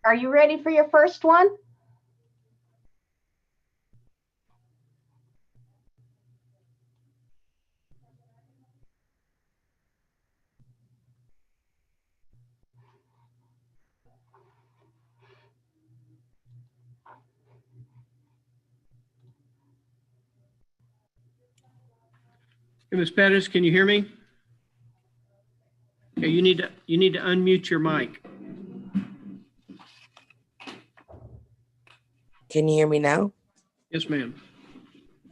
Are you ready for your first one? Hey, Ms. Pettis, can you hear me? Okay, you need to unmute your mic. Can you hear me now? Yes, ma'am.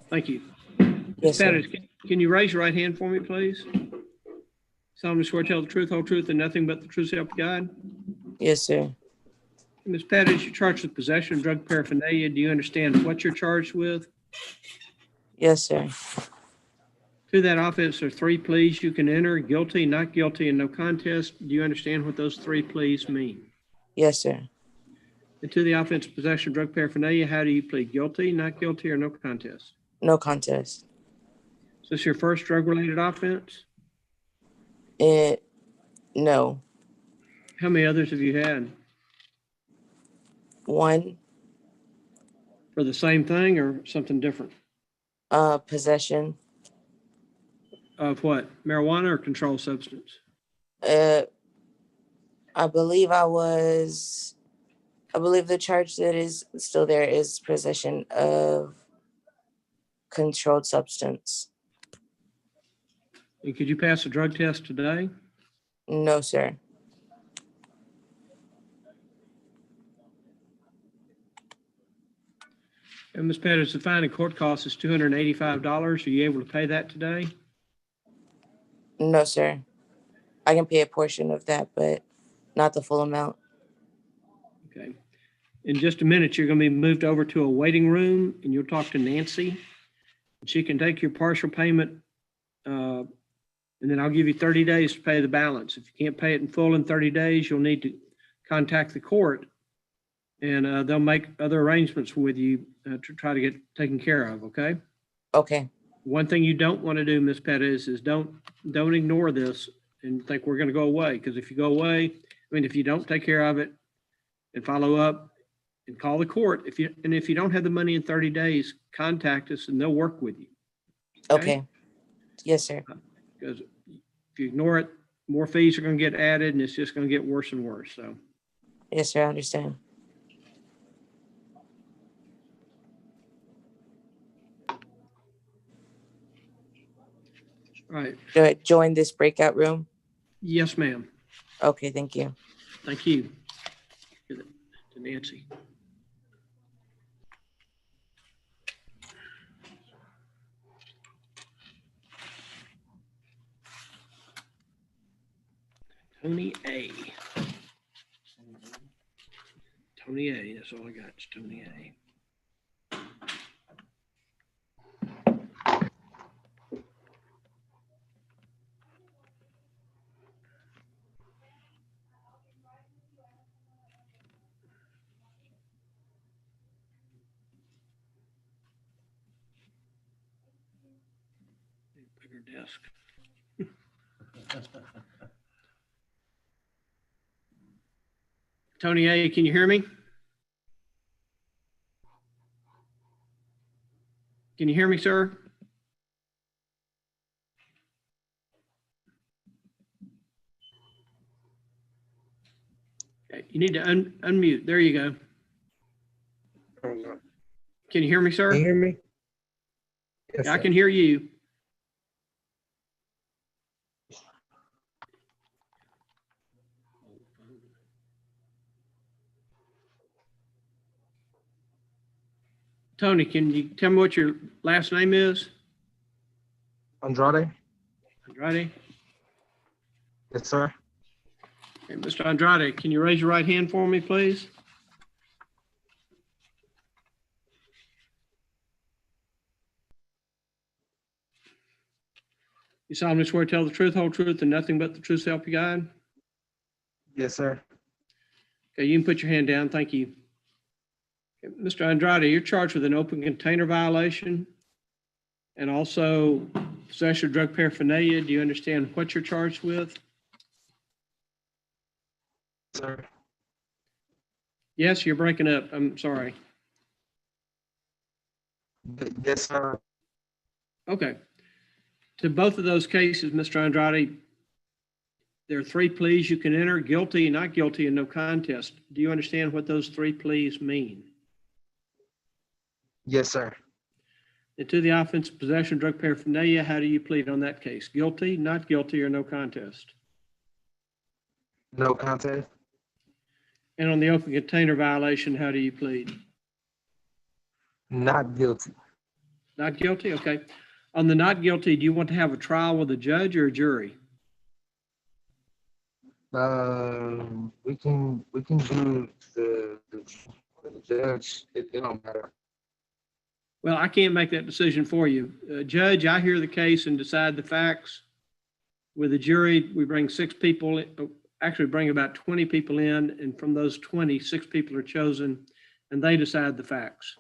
Thank you. Yes, Ms. sir. Pettis, can you raise your right hand for me, please? Solemnly swear to tell the truth, whole truth, and nothing but the truth, so help you God. Yes, sir. Ms. Pettis, you're charged with possession of drug paraphernalia. Do you understand what you're charged with? Yes, sir. To that offense, there are 3 pleas you can enter: guilty, not guilty, and no contest. Do you understand what those 3 pleas mean? Yes, sir. And to the offense of possession of drug paraphernalia, how do you plead? Guilty, not guilty, or no contest? No contest. Is this your first drug-related offense? No. How many others have you had? 1, For the same thing or something different? possession. Of what? Marijuana or controlled substance? I believe the charge that is still there is possession of controlled substance. And could you pass a drug test today? No, sir. And Ms. Pettis, the fine and court cost is $285. Are you able to pay that today? No, sir. I can pay a portion of that, but not the full amount. Okay. In just a minute, you're going to be moved over to a waiting room, and you'll talk to Nancy. She can take your partial payment, and then I'll give you 30 days to pay the balance. If you can't pay it in full in 30 days, you'll need to contact the court, and they'll make other arrangements with you to try to get taken care of, okay? Okay. One thing you don't want to do, Ms. Pettis, is don't ignore this and think we're going to go away, because if you go away, if you don't take care of it and follow up and call the court, if you don't have the money in 30 days, contact us and they'll work with you. Okay. Yes, sir. Because if you ignore it, more fees are going to get added and it's just going to get worse and worse. So, Yes, sir. I understand. all right. Do I join this breakout room? Yes, ma'am. Okay, thank you. Thank you. To Nancy. Tony A. Tony A. That's all I got. It's Tony A. Bigger desk. Tony A., can you hear me? Can you hear me, sir? Okay, you need to unmute. There you go. Can you hear me, sir? Can you hear me? Yes, Yeah, I sir. can hear you. Tony, can you tell me what your last name is? Andrade? Andrade? Yes, sir. Okay, Mr. Andrade, can you raise your right hand for me, please? You solemnly swear to tell the truth, whole truth, and nothing but the truth, so help you God? Yes, sir. Okay, you can put your hand down. Thank you. Okay, Mr. Andrade, you're charged with an open container violation and also possession of drug paraphernalia. Do you understand what you're charged with? Sir. Yes, you're breaking up. I'm sorry. Yes, sir. Okay. To both of those cases, Mr. Andrade, there are 3 pleas you can enter: guilty, not guilty, and no contest. Do you understand what those 3 pleas mean? Yes, sir. And to the offense of possession of drug paraphernalia, how do you plead on that case? Guilty, not guilty, or no contest? No contest. And on the open container violation, how do you plead? Not guilty. Not guilty? Okay. On the not guilty, do you want to have a trial with a judge or a jury? We can do the judge. It don't matter. Well, I can't make that decision for you. Judge, I hear the case and decide the facts. With a jury, we bring 6 people, actually bring about 20 people in, and from those 20, 6 people are chosen, and they decide the facts.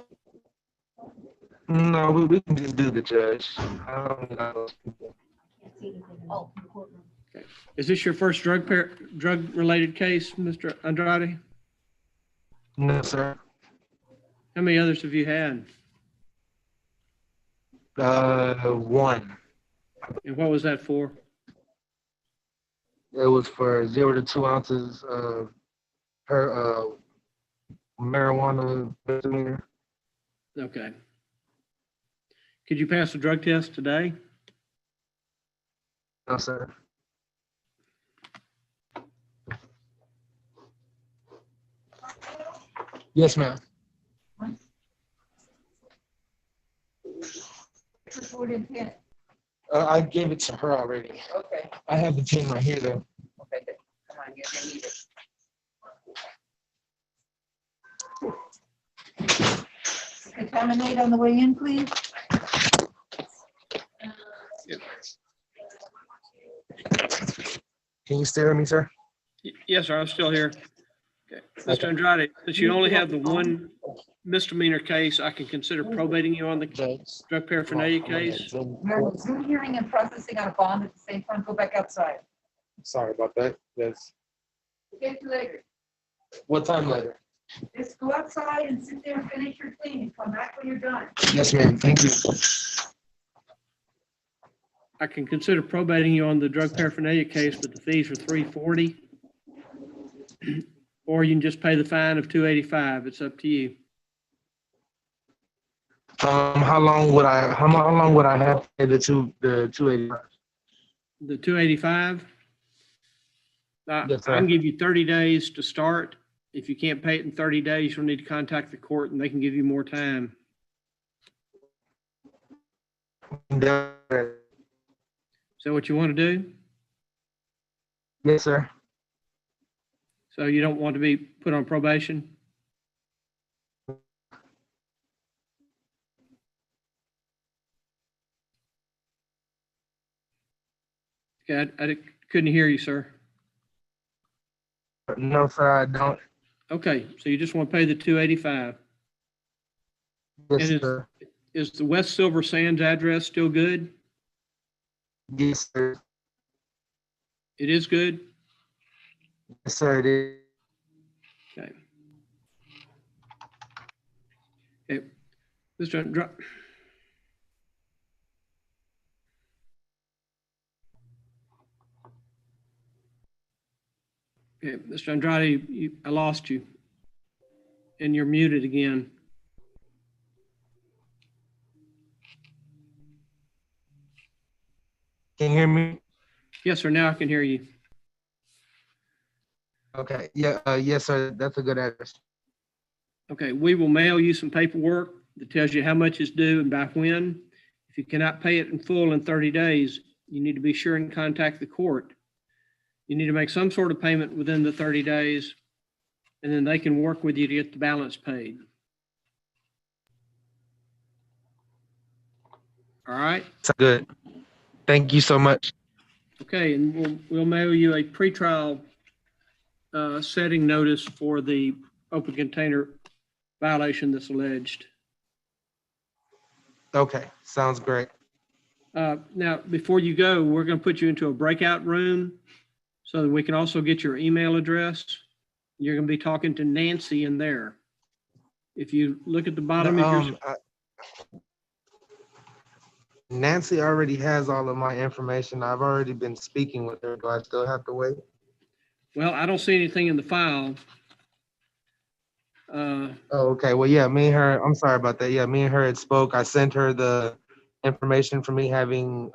No, we can just do the judge. I don't know those people. Is this your first drug-related case, Mr. Andrade? No, sir. How many others have you had? 1. And what was that for? It was for 0 to 2 ounces of marijuana misdemeanor. Okay. Could you pass a drug test today? No, sir. Yes, ma'am. Report intent. I gave it to her already. Okay, I have the pen right here, though. okay, good. Come on, you're gonna need it. Contaminate on the way in, please. Can you stare at me, sir? Yes, sir, I'm still here. Okay. Mr. Andrade, since you only have the 1 misdemeanor case, I can consider probating you on the drug paraphernalia case. We're in Zoom hearing and processing on a bond at the same time. Go back outside. Sorry about that. Yes. Get you later. What time later? Just go outside and sit there and finish your cleaning. Come back when you're done. Yes, ma'am. Thank you. I can consider probating you on the drug paraphernalia case, but the fees are $340. Or you can just pay the fine of $285. It's up to you. How long would I have to pay the 285? The $285, Yes, sir. I can give you 30 days to start. If you can't pay it in 30 days, you'll need to contact the court and they can give you more time. Yes, Is that what you want to do? sir. So you don't want to be put on probation? Okay, I couldn't hear you, sir. No, sir, I don't. Okay, so you just want to pay the $285. Yes, And sir. Is the West Silver Sands address still good? Yes, sir. It is good? Yes, sir, it is. Okay. Okay, Mr. Andrade. Okay, Mr. Andrade, I lost you. And you're muted again. Can you hear me? Yes, sir, now I can hear you. Okay. Yeah. Yes, sir. That's a good address. Okay, we will mail you some paperwork that tells you how much is due and by when. If you cannot pay it in full in 30 days, you need to be sure and contact the court. You need to make some sort of payment within the 30 days, and then they can work with you to get the balance paid. All right? That's good. Thank you so much. Okay, and we'll mail you a pretrial setting notice for the open container violation that's alleged. Okay. Sounds great. Now, before you go, we're going to put you into a breakout room so that we can also get your email address. You're gonna be talking to Nancy in there. If you look at the bottom of your, Nancy already has all of my information. I've already been speaking with her. Do I still have to wait? well, I don't see anything in the file. Oh, okay. Well, yeah, me and her, I'm sorry about that. Yeah, me and her had spoke. I sent her the information for me having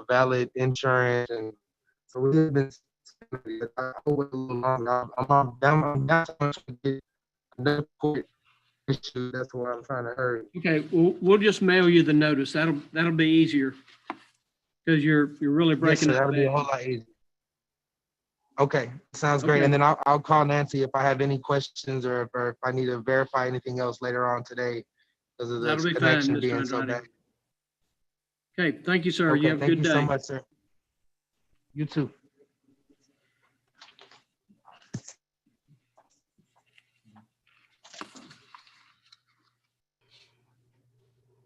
valid insurance. And so we've been, I'll wait a little longer. I'm down so much to get another court issue. That's why I'm trying to hurry. Okay, we'll just mail you the notice. That'll be easier. Because you're really Yes, breaking sir, it that'll be a down. whole lot easier. Okay, sounds great. Okay. And then I'll call Nancy if I have any questions or if I need to verify anything else later on today because of That'll the be fine, connection Mr. being so Andrade. bad. Okay, thank you, sir. You Okay, have a thank good you day. so much, sir. You too.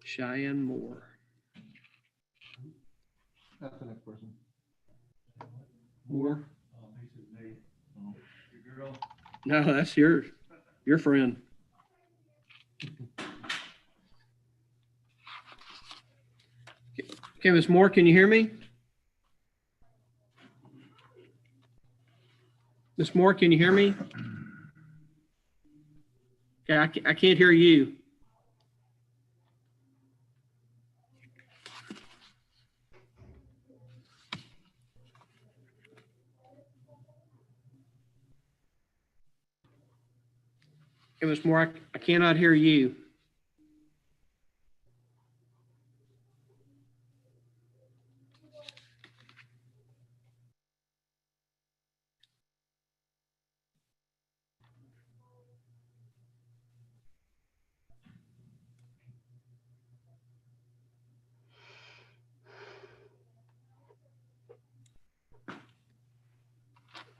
Cheyenne Moore. That's the next person. Moore? No, that's your friend. Okay, Ms. Moore, can you hear me? Ms. Moore, can you hear me? Okay, I can't hear you. Okay, Ms. Moore, I cannot hear you.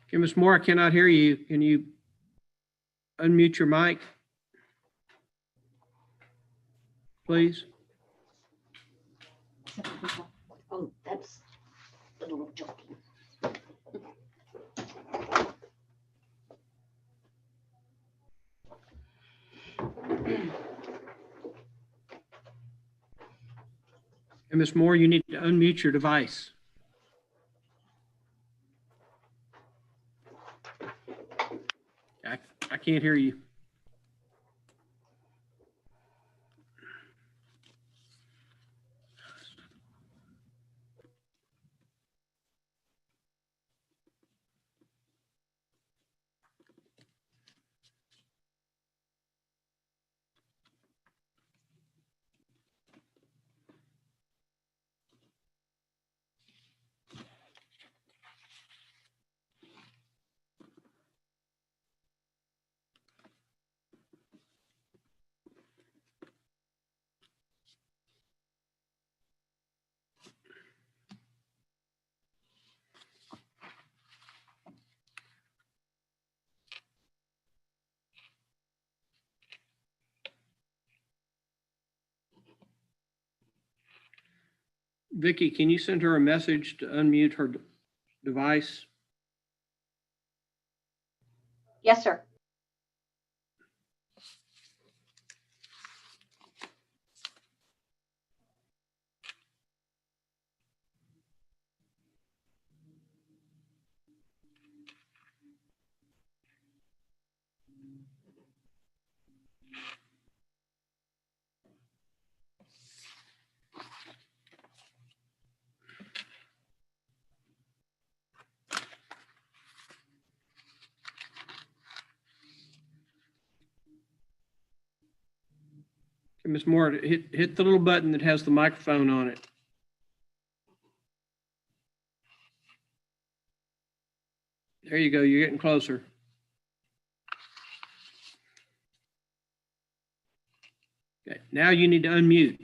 Okay, Ms. Moore, I cannot hear you. Can you unmute your mic? Please? Oh, that's a little joking. And Ms. Moore, you need to unmute your device. I can't hear you. Vicky, can you send her a message to unmute her device? Yes, sir. Okay, Ms. Moore, hit the little button that has the microphone on it. There you go. You're getting closer. Okay, now you need to unmute.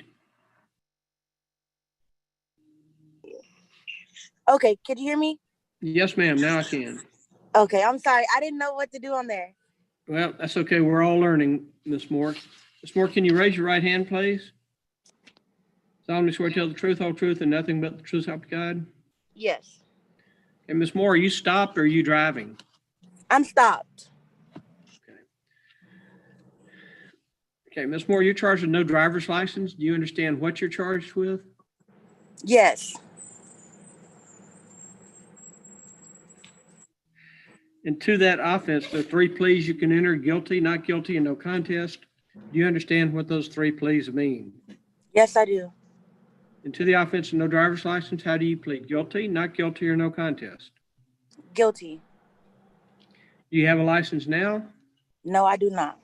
Okay, can you hear me? Yes, ma'am. Now I can. Okay, I'm sorry. I didn't know what to do on there. Well, that's okay. We're all learning, Ms. Moore. Ms. Moore, can you raise your right hand, please? Solemnly swear to tell the truth, whole truth, and nothing but the truth, help you God. Yes, And Ms. Moore, are you stopped or are you driving? I'm stopped. Okay, Ms. Moore, you're charged with no driver's license. Do you understand what you're charged with? Yes. And to that offense, the 3 pleas you can enter: guilty, not guilty, and no contest. Do you understand what those 3 pleas mean? Yes, I do. And to the offense of no driver's license, how do you plead? Guilty, not guilty, or no contest? Guilty. Do you have a license now? No, I do not.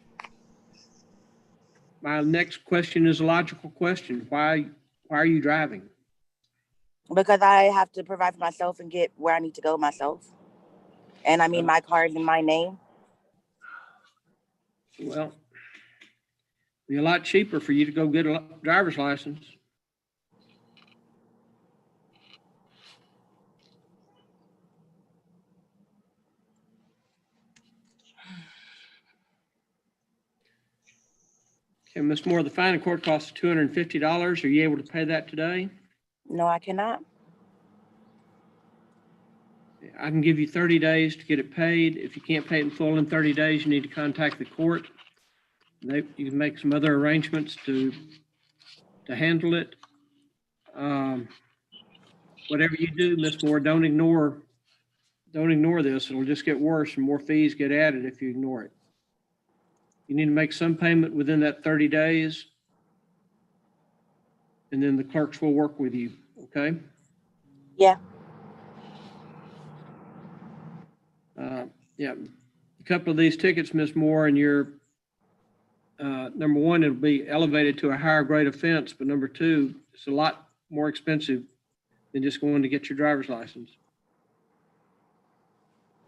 My next question is a logical question. Why are you driving? Because I have to provide for myself and get where I need to go myself. And I mean, my car is in my name. Well, it'd be a lot cheaper for you to go get a driver's license. Okay, Ms. Moore, the fine in court costs $250. Are you able to pay that today? No, I cannot. I can give you 30 days to get it paid. If you can't pay it in full in 30 days, you need to contact the court. You can make some other arrangements to handle it. Whatever you do, Ms. Moore, don't ignore this. It'll just get worse and more fees get added if you ignore it. You need to make some payment within that 30 days, and then the clerks will work with you, okay? Yeah. Yeah, a couple of these tickets, Ms. Moore, and you're, number one, it'll be elevated to a higher grade offense, but number two, it's a lot more expensive than just going to get your driver's license.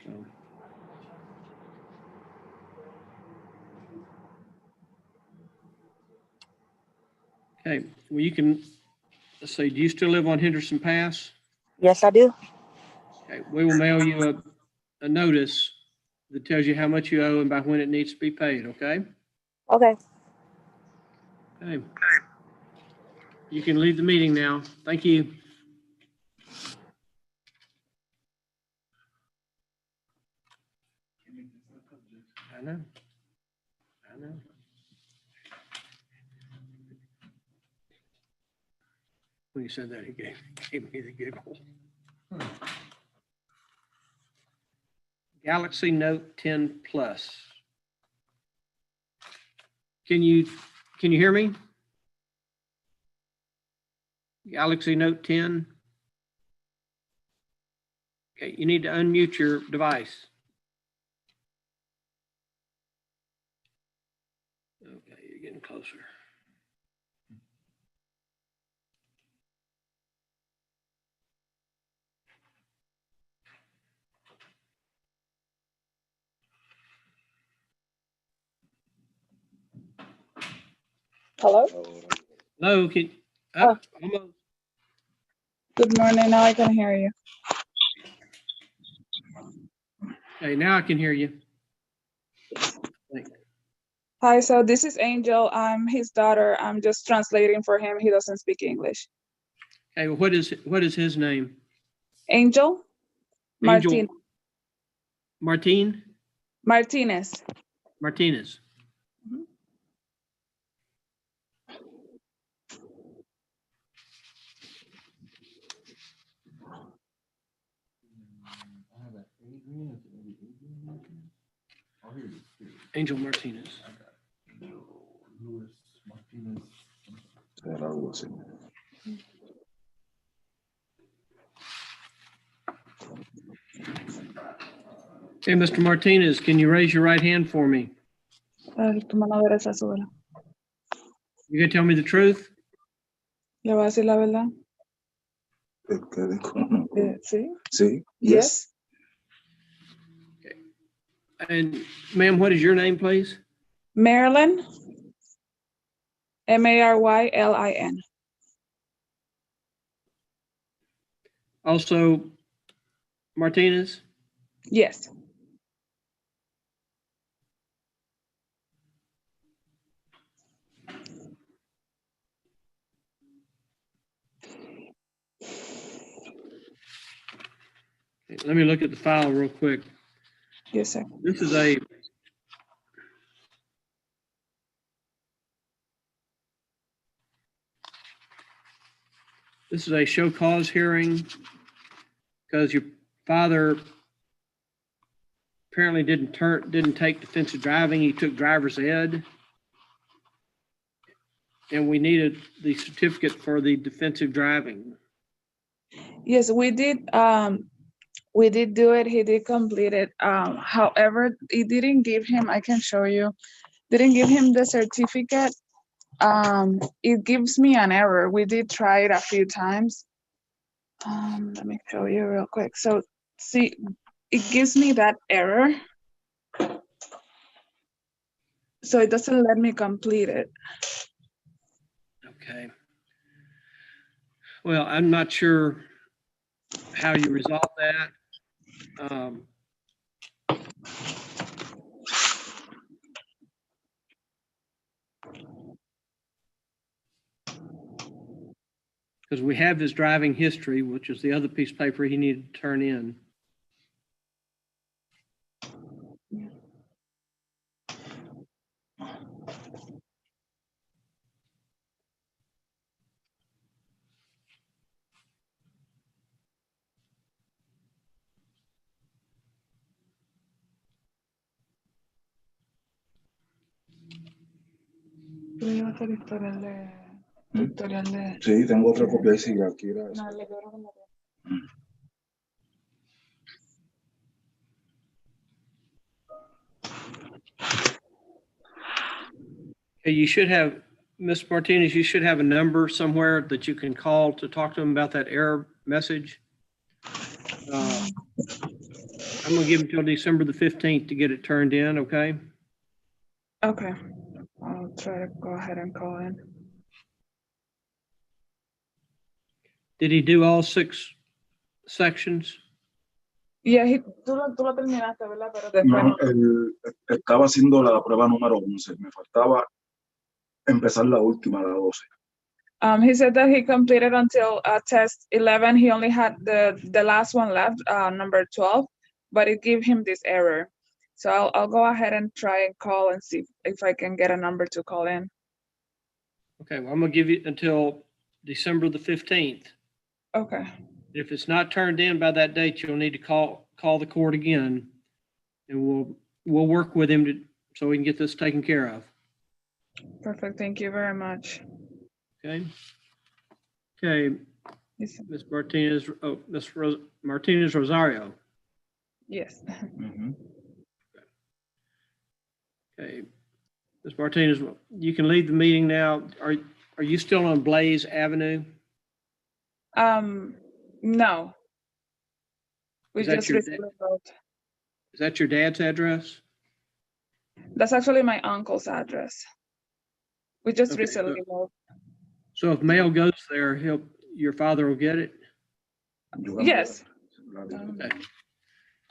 So. Okay, well, you can, let's see, do you still live on Henderson Pass? Yes, I do. Okay, we will mail you a notice that tells you how much you owe and by when it needs to be paid, okay? Okay. Okay. You can leave the meeting now. Thank you. I know. When you said that, he gave me the giggle. Galaxy Note 10 Plus. Can you hear me? Galaxy Note 10. Okay, you need to unmute your device. Okay, you're getting closer. Hello? Hello, almost. Good morning. Now I can hear you. Okay, now I can hear you. Hi, so this is Angel. I'm his daughter. I'm just translating for him. He doesn't speak English. Okay, well, what is his name? Angel? Angel Martinez. Martinez. Mhm. Angel Martinez. Okay, Mr. Martinez, can you raise your right hand for me? Tu mano derecha, súbela. You gonna tell me the truth? ¿Le voy a decir la verdad? Sí. Sí. Yes. And ma'am, what is your name, please? Marilyn. Marylin. Also, Martinez? Yes. Okay, let me look at the file real quick. Yes, sir. This is a This is a show cause hearing because your father apparently didn't take defensive driving. He took driver's ed. And we needed the certificate for the defensive driving. Yes, we did. We did do it. He did complete it. However, it didn't give him. I can show you. Didn't give him the certificate. It gives me an error. We did try it a few times. Let me show you real quick. So see, it gives me that error. So it doesn't let me complete it. Okay. Well, I'm not sure how you resolve that. Because we have his driving history, which is the other piece of paper he needed to turn in. Sí, tengo otra copia si la quieras. Okay, you should have, Ms. Martinez, you should have a number somewhere that you can call to talk to him about that error message. I'm gonna give him till December the 15th to get it turned in, okay? Okay. I'll try to go ahead and call in. Did he do all 6 sections? Yeah, tú lo terminaste, ¿verdad? Pero después No, estaba haciendo la prueba número 11. Me faltaba empezar la última, la 12. He said that he completed until test 11. He only had the last one left, number 12, but it gave him this error. So I'll go ahead and try and call and see if I can get a number to call in. Okay, well, I'm gonna give you until December the 15th. Okay. If it's not turned in by that date, you'll need to call the court again, and we'll work with him so we can get this taken care of. Perfect. Thank you very much. Okay. Okay, Yes. Ms. Martinez, Martinez Rosario. Yes. Okay, Ms. Martinez, you can leave the meeting now. Are you still on Blaze Avenue? No. We Is that just your recently moved. Is that your dad's address? That's actually my uncle's address. We just Okay, recently moved. So if mail goes there, your father will get it? Yes. Okay.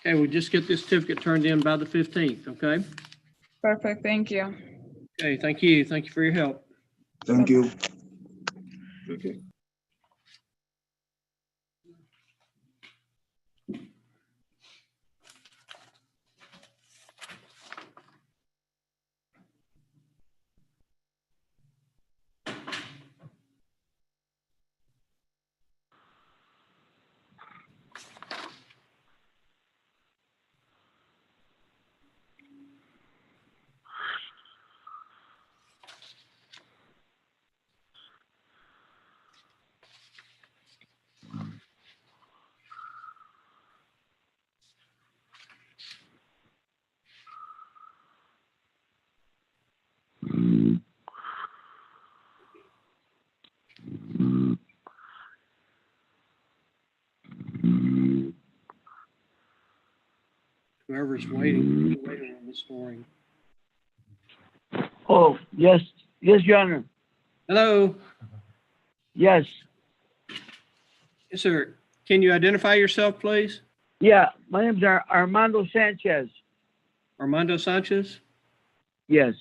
Okay, we'll just get this certificate turned in by the 15th, okay? Perfect. Thank you. Okay, thank you. Thank you for your help. Thank you. Okay. Whoever's waiting, the waiting room is snoring. Oh, yes, Your Honor. Hello. Yes, Yes, sir. Can you identify yourself, please? yeah, my name's Armando Sanchez. Armando Sanchez? Yes.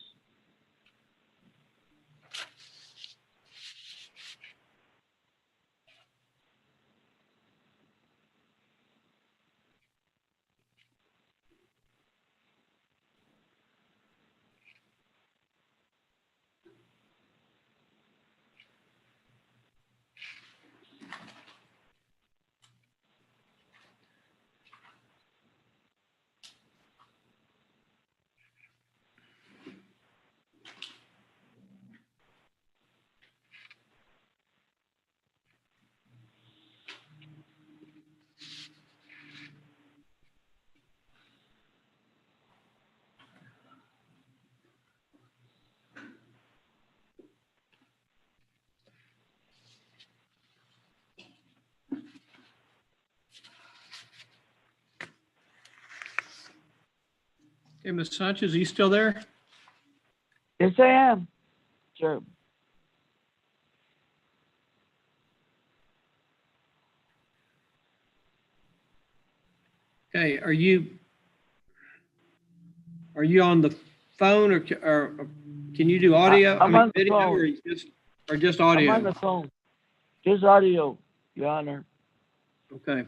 Hey, Ms. Sanchez, are you still there? Yes, I am, sir. Okay, are you on the phone or can you do audio? I'm on the video phone. or just I'm audio? on the phone. Just audio, Your Honor. Okay.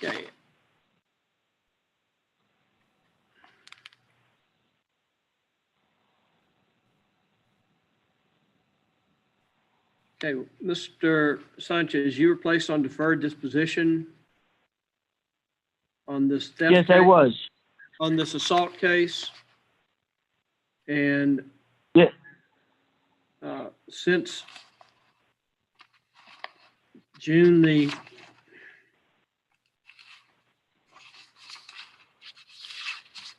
Okay. Okay, Mr. Sanchez, you were placed on deferred disposition on this theft Yes, I case, was. on this assault case. And Yeah. Since June the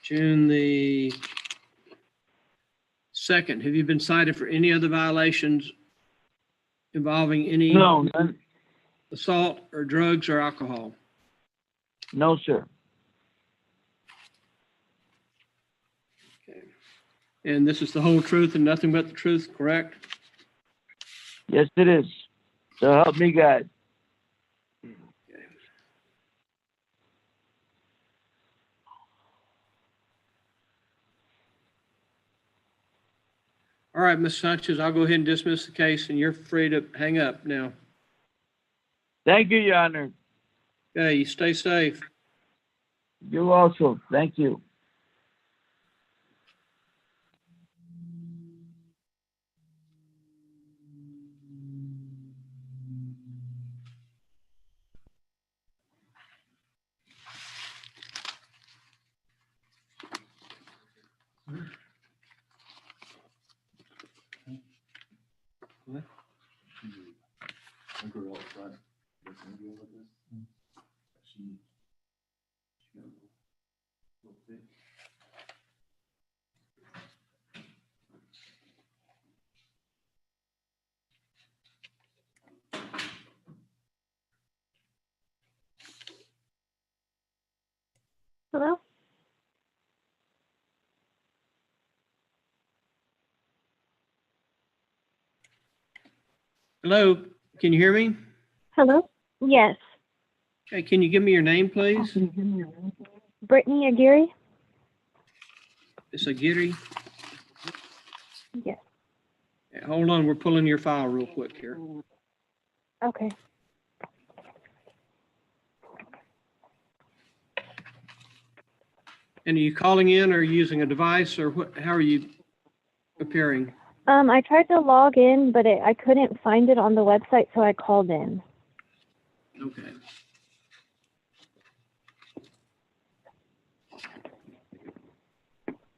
June the 2nd, have you been cited for any other violations involving any No, none, assault or drugs or alcohol? no, sir. Okay. And this is the whole truth and nothing but the truth, correct? Yes, it is. So help me God. All right, Ms. Sanchez, I'll go ahead and dismiss the case and you're free to hang up now. Thank you, Your Honor. Okay, you stay safe. You also. Thank you. Hello? Hello, can you hear me? Hello? Yes. Okay, can you give me your name, please? Brittany Aguirre? It's Aguirre. Yes. Okay, hold on, we're pulling your file real quick here. Okay. And are you calling in or using a device or what? How are you appearing? I tried to log in, but I couldn't find it on the website, so I called in. Okay.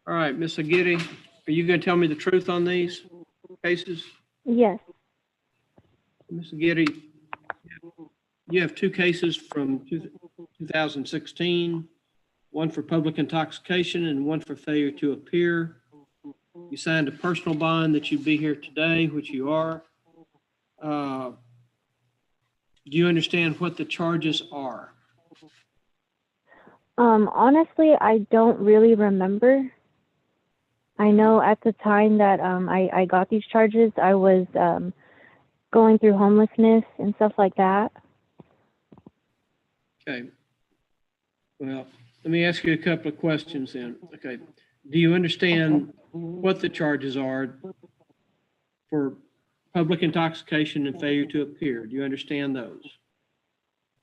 All right, Miss Aguirre, are you going to tell me the truth on these cases? Yes. Miss Aguirre, you have two cases from 2016, one for public intoxication and one for failure to appear. You signed a personal bond that you'd be here today, which you are. Do you understand what the charges are? Honestly, I don't really remember. I know at the time that I got these charges, I was going through homelessness and stuff like that. Okay. Well, let me ask you a couple of questions then. Okay. Do you understand what the charges are for public intoxication and failure to appear? Do you understand those?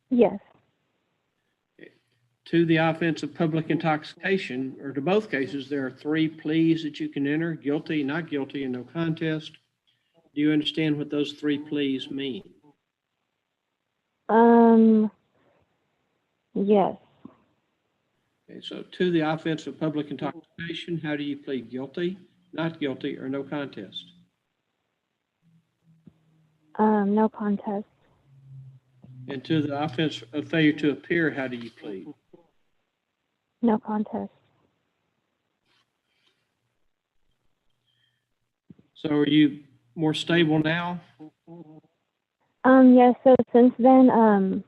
Yes. To the offense of public intoxication, or to both cases, there are three pleas that you can enter: guilty, not guilty, and no contest. Do you understand what those three pleas mean? Yes. Okay, so to the offense of public intoxication, how do you plead? Guilty, not guilty, or no contest? No contest. And to the offense of failure to appear, how do you plead? No contest. So are you more stable now? Yeah, so since then,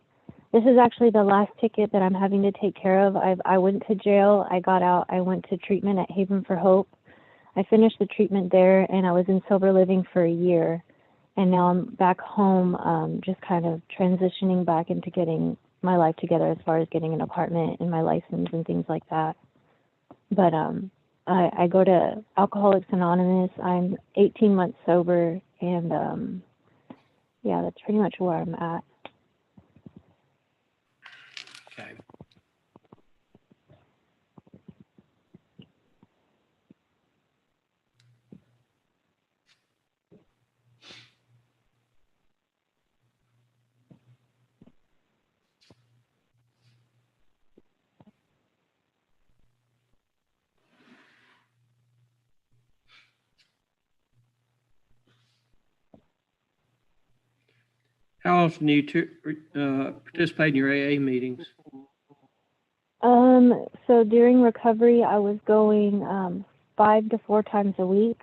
this is actually the last ticket that I'm having to take care of. I went to jail, I got out, I went to treatment at Haven for Hope. I finished the treatment there and I was in sober living for a year. And now I'm back home, just kind of transitioning back into getting my life together as far as getting an apartment and my license and things like that. But I go to Alcoholics Anonymous. I'm 18 months sober, and yeah, that's pretty much where I'm at. Okay. How often do you participate in your AA meetings? So during recovery, I was going 5 to 4 times a week.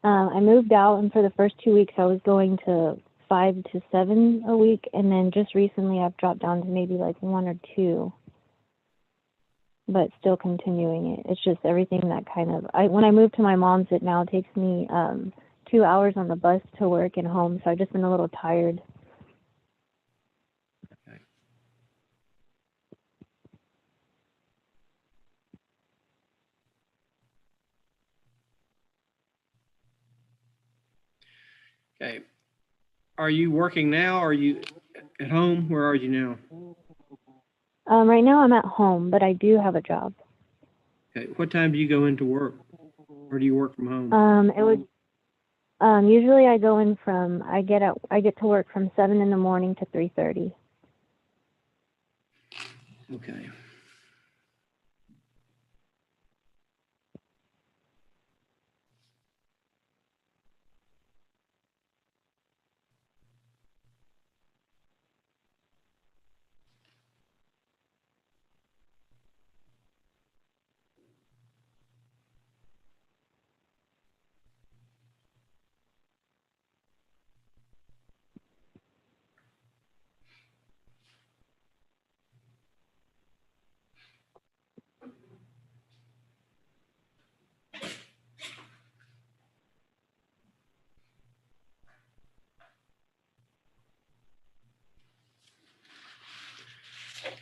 I moved out, and for the first 2 weeks, I was going to 5 to 7 a week, and then just recently, I've dropped down to maybe like 1 or 2, but still continuing it. It's just everything that kind of when I moved to my mom's, it now takes me 2 hours on the bus to work and home, so I've just been a little tired. Okay. Are you working now? Are you at home? Where are you now? Right now, I'm at home, but I do have a job. Okay. What time do you go into work? Or do you work from home? It would usually I go in from I get to work from 7 in the morning to 3:30. Okay.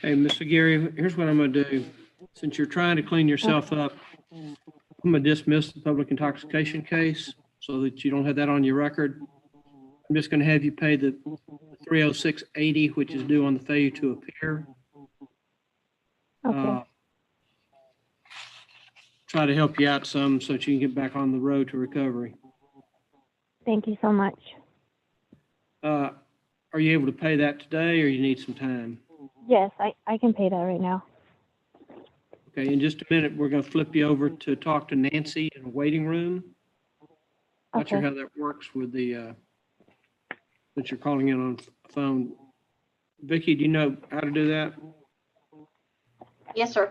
Hey, Mr. Gary, here's what I'm going to do. Since you're trying to clean yourself up, I'm going to dismiss the public intoxication case so that you don't have that on your record. I'm just going to have you pay the $306.80, which is due on the failure to appear. Okay. Try to help you out some so that you can get back on the road to recovery. Thank you so much. Are you able to pay that today or you need some time? Yes, I can pay that right now. Okay, in just a minute, we're going to flip you over to talk to Nancy in a waiting room. Not sure Okay. how that works with the, that you're calling in on phone. Vicki, do you know how to do that? Yes, sir.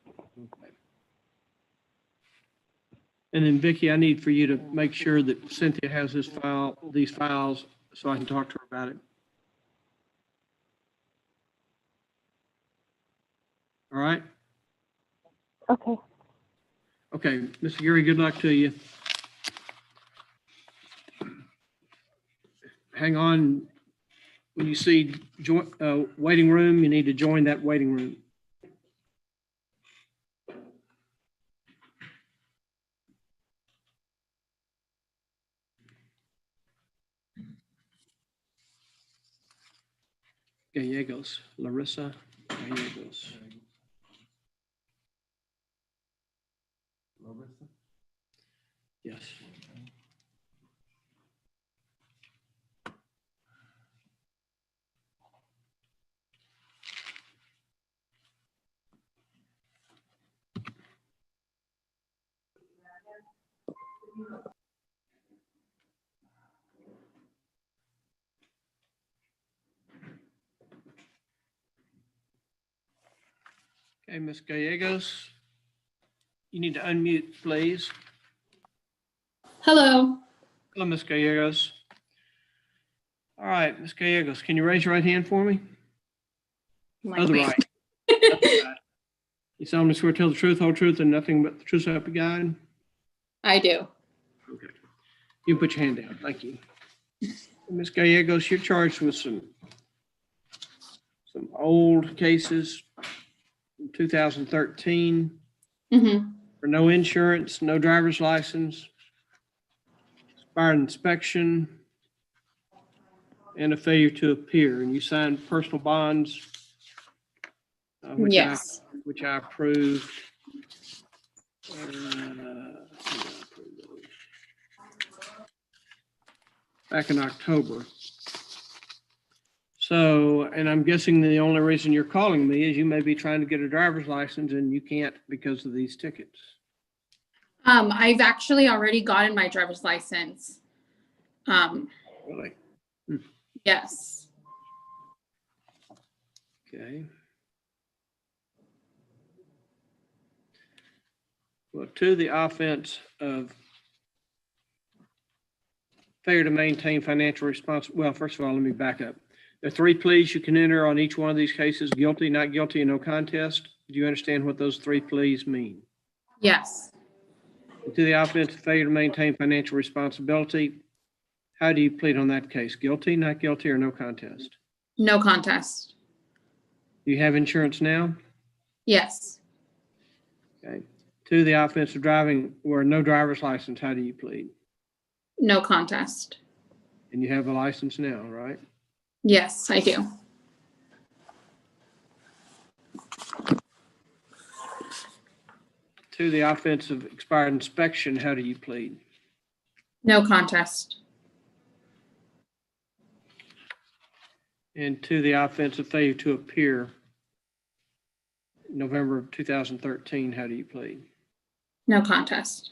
Okay. And then Vicki, I need for you to make sure that Cynthia has these files so I can talk to her about it. All right? Okay. Okay, Mr. Gary, good luck to you. Hang on. When you see waiting room, you need to join that waiting room. Gallegos, Larissa Gallegos. Yes. Okay, Ms. Gallegos, you need to unmute, please. Hello. Hello, Ms. Gallegos. All right, Ms. Gallegos, can you raise your right hand for me? Other right. Other side. You solemnly swear to tell the truth, whole truth, and nothing but the truth so help you God? I do. Okay. You can put your hand down. Thank you. Ms. Gallegos, you're charged with some old cases from 2013 Mm-hmm. for no insurance, no driver's license, expired inspection, and a failure to appear. And you signed personal bonds, Yes. which I approved. Back in October. So, and I'm guessing the only reason you're calling me is you may be trying to get a driver's license and you can't because of these tickets. I've actually already gotten my driver's license. Really? Yes. Okay. Well, to the offense of failure to maintain financial responsibility. Well, first of all, let me back up. There are 3 pleas you can enter on each one of these cases: guilty, not guilty, and no contest. Do you understand what those 3 pleas mean? Yes. To the offense of failure to maintain financial responsibility, how do you plead on that case? Guilty, not guilty, or no contest? No contest. Do you have insurance now? Yes. Okay. To the offense of driving where no driver's license, how do you plead? No contest. And you have a license now, right? Yes, I do. To the offense of expired inspection, how do you plead? No contest. And to the offense of failure to appear, November of 2013, how do you plead? No contest.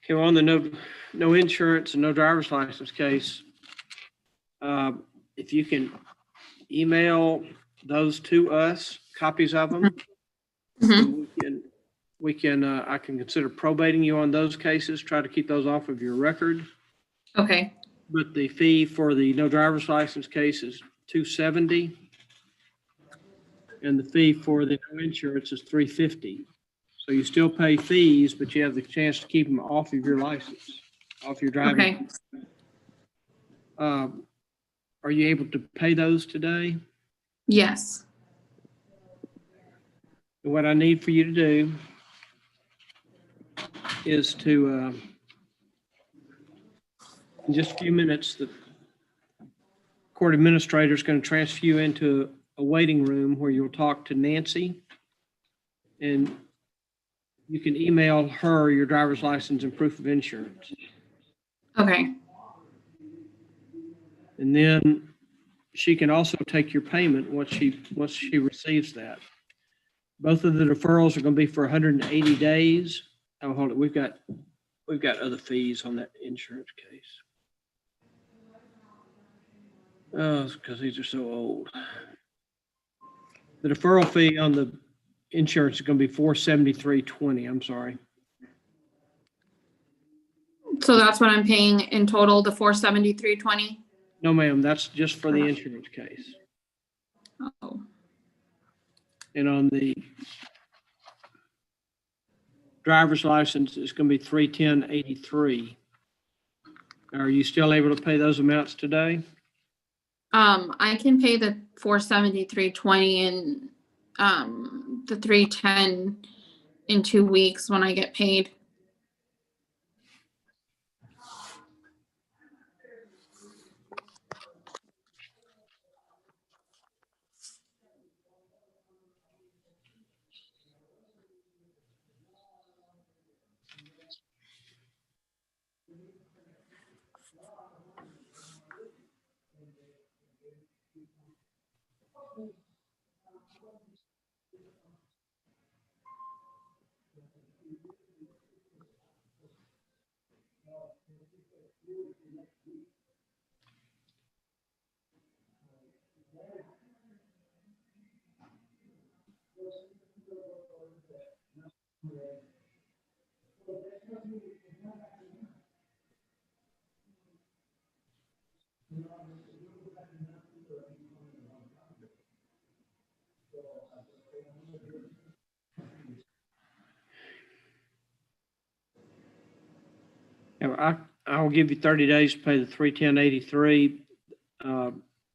Okay, well, on the no insurance and no driver's license case, if you can email those to us, copies of them, Mm-hmm. I can consider probating you on those cases, try to keep those off of your record. Okay. But the fee for the no driver's license case is $270. And the fee for the no insurance is $350. So you still pay fees, but you have the chance to keep them off of your license, off your driving. Okay. Are you able to pay those today? Yes. What I need for you to do is to, in just a few minutes, the court administrator is going to transfer you into a waiting room where you'll talk to Nancy, and you can email her your driver's license and proof of insurance. Okay. And then she can also take your payment once she receives that. Both of the deferrals are going to be for 180 days. Oh, hold it. We've got other fees on that insurance case. Oh, it's because these are so old. The deferral fee on the insurance is going to be $473.20. I'm sorry. So that's what I'm paying in total, the $473.20. No, ma'am. That's just for the insurance case. Oh. And on the driver's license, it's going to be $310.83. Are you still able to pay those amounts today? I can pay the $473.20 and the $310 in 2 weeks when I get paid. Yeah, I'll give you 30 days to pay the 310.83,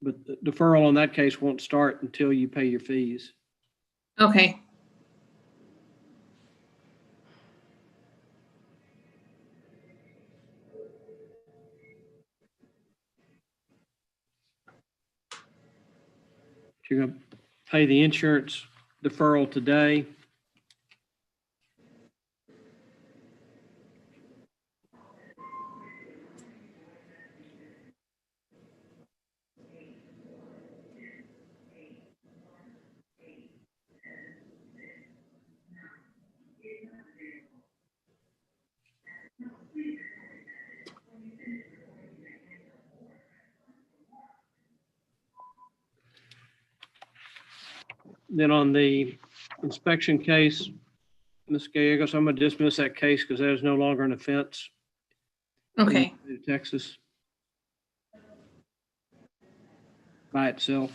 but the deferral on that case won't start until you pay your fees. Okay. You're going to pay the insurance deferral today. Then on the inspection case, Ms. Gallegos, I'm going to dismiss that case because that is no longer an offense Okay. in Texas by itself.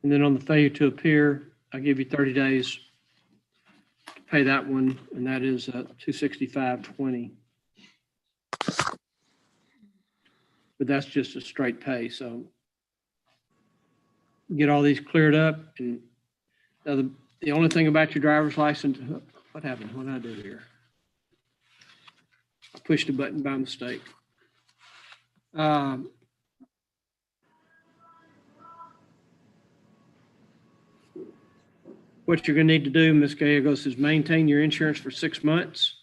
And then on the failure to appear, I'll give you 30 days to pay that one, and that is $265.20. But that's just a straight pay, so get all these cleared up. And the only thing about your driver's license, what happened? What did I do here? I pushed a button by mistake. What you're going to need to do, Ms. Gallegos, is maintain your insurance for 6 months.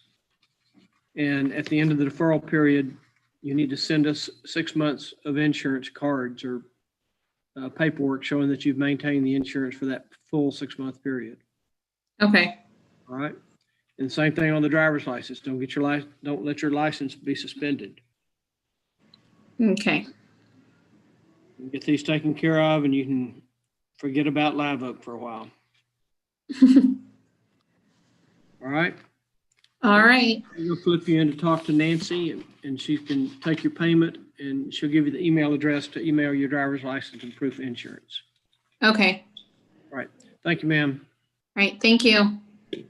And at the end of the deferral period, you need to send us 6 months of insurance cards or paperwork showing that you've maintained the insurance for that full 6-month period. Okay. All right. And same thing on the driver's license. Don't let your license be suspended. Okay. Get these taken care of, and you can forget about Live Oak for a while. All right. All right. We'll flip you in to talk to Nancy, and she can take your payment, and she'll give you the email address to email your driver's license and proof of insurance. Okay. All right. Thank you, ma'am. All right. Thank you. Yeah,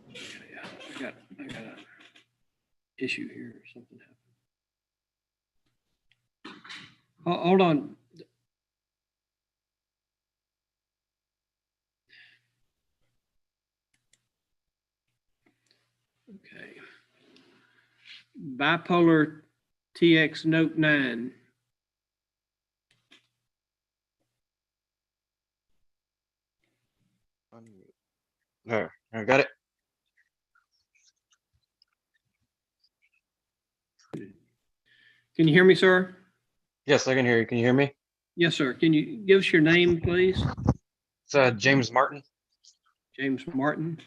I got an issue here or something happened. Hold on. Okay. Bipolar TX Note 9. There, I got it. Can you hear me, sir? Yes, I can hear you. Can you hear me? Yes, sir. Can you give us your name, please? It's James Martin. James Martin.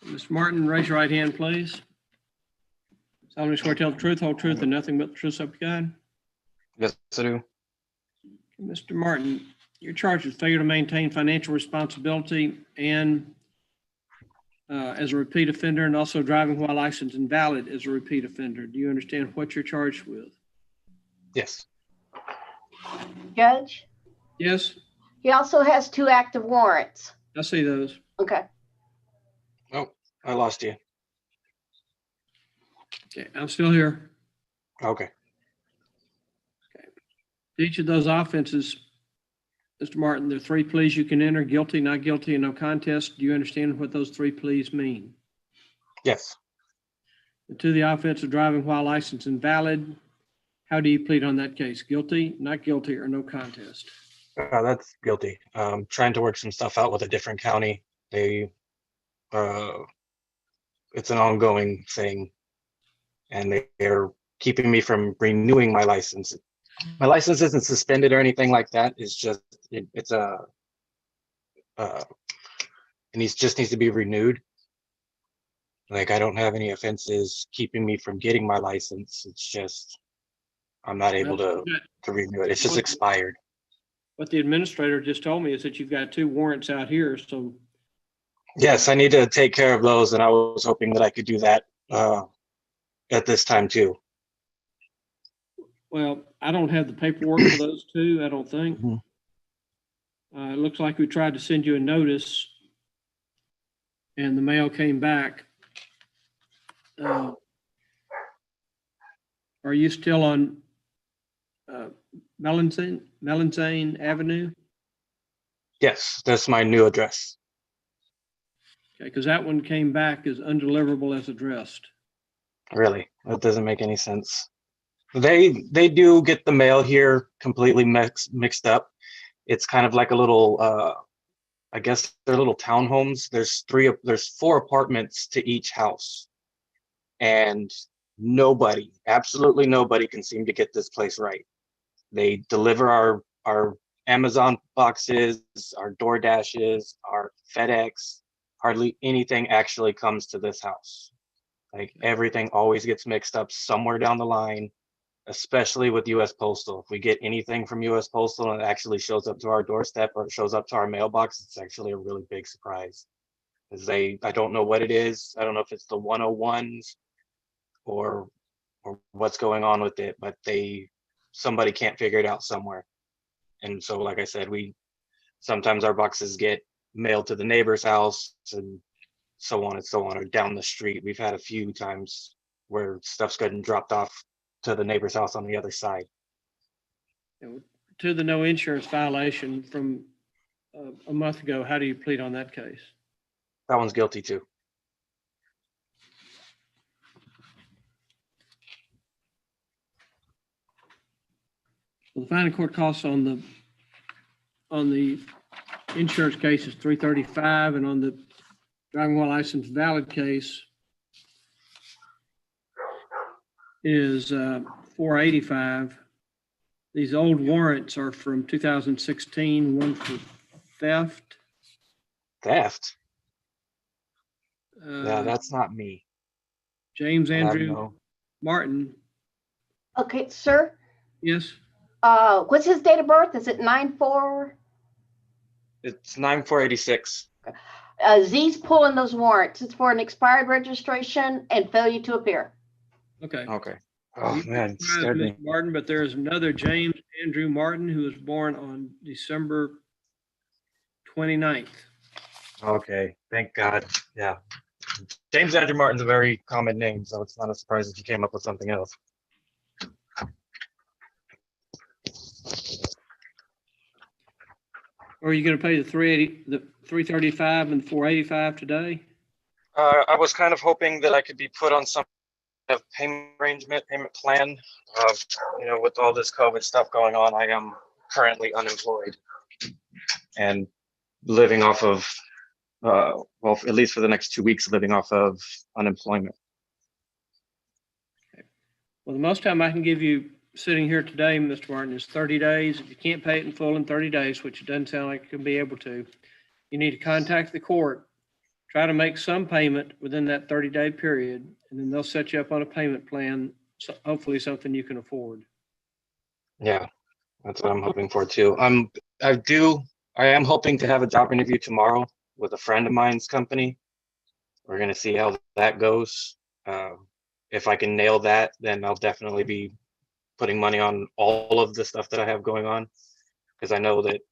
Mr. Martin, raise your right hand, please. Solemnly swear to tell the truth, whole truth, and nothing but the truth, so help you God. Yes, I do. Mr. Martin, you're charged with failure to maintain financial responsibility and as a repeat offender, and also driving while licensed invalid as a repeat offender. Do you understand what you're charged with? Yes. Judge, Yes, he also has 2 active warrants. I see those. Okay. Oh, I lost you. Okay, I'm still here. Okay. Each of those offenses, Mr. Martin, there are 3 pleas you can enter: guilty, not guilty, and no contest. Do you understand what those 3 pleas mean? Yes. To the offense of driving while licensed invalid, how do you plead on that case? Guilty, not guilty, or no contest? That's guilty. Trying to work some stuff out with a different county. It's an ongoing thing, and they're keeping me from renewing my license. My license isn't suspended or anything like that. It's just it's and he just needs to be renewed. Like, I don't have any offenses keeping me from getting my license. It's just, I'm not able to renew it. It's just expired. What the administrator just told me is that you've got 2 warrants out here, so. Yes, I need to take care of those, and I was hoping that I could do that at this time too. Well, I don't have the paperwork for those 2, I don't think. It looks like we tried to send you a notice and the mail came back. Are you still on Melanzane Avenue? Yes, that's my new address. Okay, because that one came back as undeliverable as addressed. Really, that doesn't make any sense. They do get the mail here completely mixed up. It's kind of like a little, I guess they're little townhomes. There's 4 apartments to each house, and nobody, absolutely nobody, can seem to get this place right. They deliver our Amazon boxes, our DoorDashes, our FedEx. Hardly anything actually comes to this house. Like, everything always gets mixed up somewhere down the line, especially with US Postal. If we get anything from US Postal and it actually shows up to our doorstep or it shows up to our mailbox, it's actually a really big surprise. Because I don't know what it is. I don't know if it's the 101s or what's going on with it, but somebody can't figure it out somewhere. And so, like I said, sometimes our boxes get mailed to the neighbor's house and so on, or down the street. We've had a few times where stuff's gotten dropped off to the neighbor's house on the other side. To the no insurance violation from a month ago, how do you plead on that case? That one's guilty too. Well, the fine and court costs on the insurance case is $335, and on the driving while license valid case is $485. These old warrants are from 2016, one for theft. Theft? Yeah, that's not me. James Andrew Martin. Okay, sir, Yes. what's his date of birth? Is it 9/4? It's 9486. Z's pulling those warrants. It's for an expired registration and failure to appear. Okay. Okay. Oh You man, it surprised scared me. Mr. Martin, but there is another James Andrew Martin who was born on December 29th. Okay, thank God. Yeah. James Andrew Martin's a very common name, so it's not a surprise that you came up with something else. Are you going to pay the 335 and the 485 today? I was kind of hoping that I could be put on some kind of payment plan. With all this COVID stuff going on, I am currently unemployed and living off of, at least for the next 2 weeks, living off of unemployment. Well, the most time I can give you sitting here today, Mr. Martin, is 30 days. If you can't pay it in full in 30 days, which it doesn't sound like you can be able to, you need to contact the court, try to make some payment within that 30-day period, and then they'll set you up on a payment plan, so hopefully something you can afford. Yeah, that's what I'm hoping for too. I am hoping to have a job interview tomorrow with a friend of mine's company. We're going to see how that goes. If I can nail that, then I'll definitely be putting money on all of the stuff that I have going on, because I know that,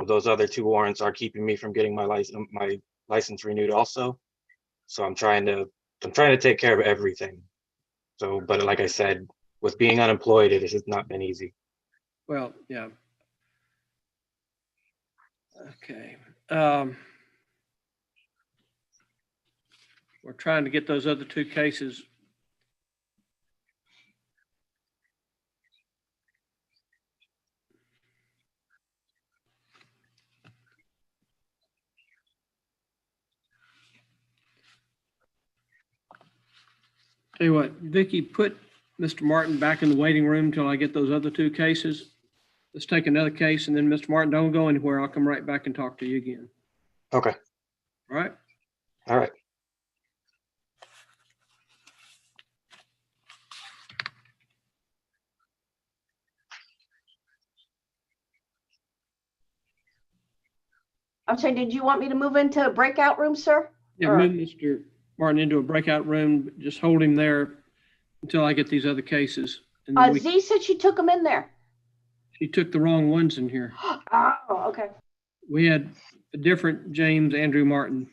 those other 2 warrants are keeping me from getting my license renewed also. So I'm trying to take care of everything. So, but like I said, with being unemployed, it has not been easy. Well, yeah. Okay. We're trying to get those other 2 cases. Tell you what, Vicki, put Mr. Martin back in the waiting room until I get those other 2 cases. Let's take another case, and then Mr. Martin, don't go anywhere. I'll come right back and talk to you again. Okay. All right. All right. I'm sorry, did you want me to move into a breakout room, sir? Yeah, Or- move Mr. Martin into a breakout room. Just hold him there until I get these other cases. And then Z said she took him in there. she took the wrong ones in here. Oh, okay. We had a different James Andrew Martin.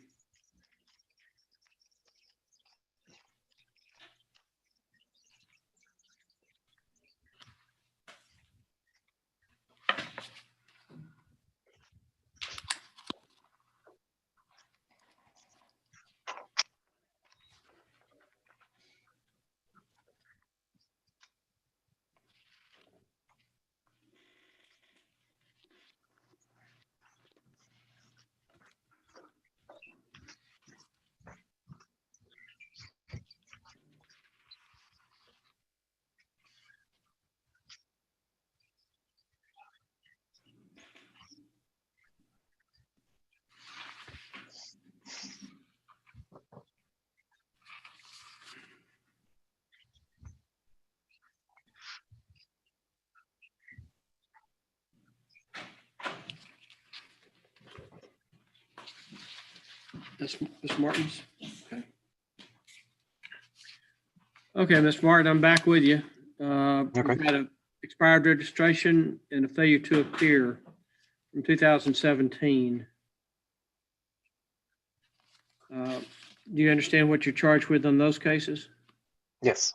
That's Ms. Martin's. Okay. Okay, Ms. Martin, I'm back with you. We've got an expired registration and a failure to appear from 2017. Do you understand what you're charged with on those cases? Yes.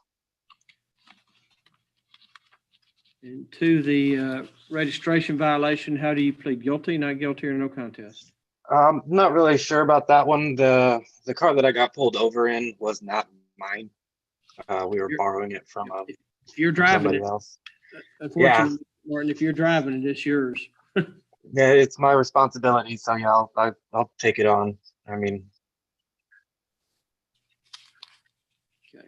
And to the registration violation, how do you plead? Guilty, not guilty, or no contest? Not really sure about that one. The car that I got pulled over in was not mine. We were borrowing it from if you're driving somebody it, else. unfortunately, Martin, if you're driving it, it's yours. Yeah, it's my responsibility. So yeah, I'll take it on. I mean, Okay.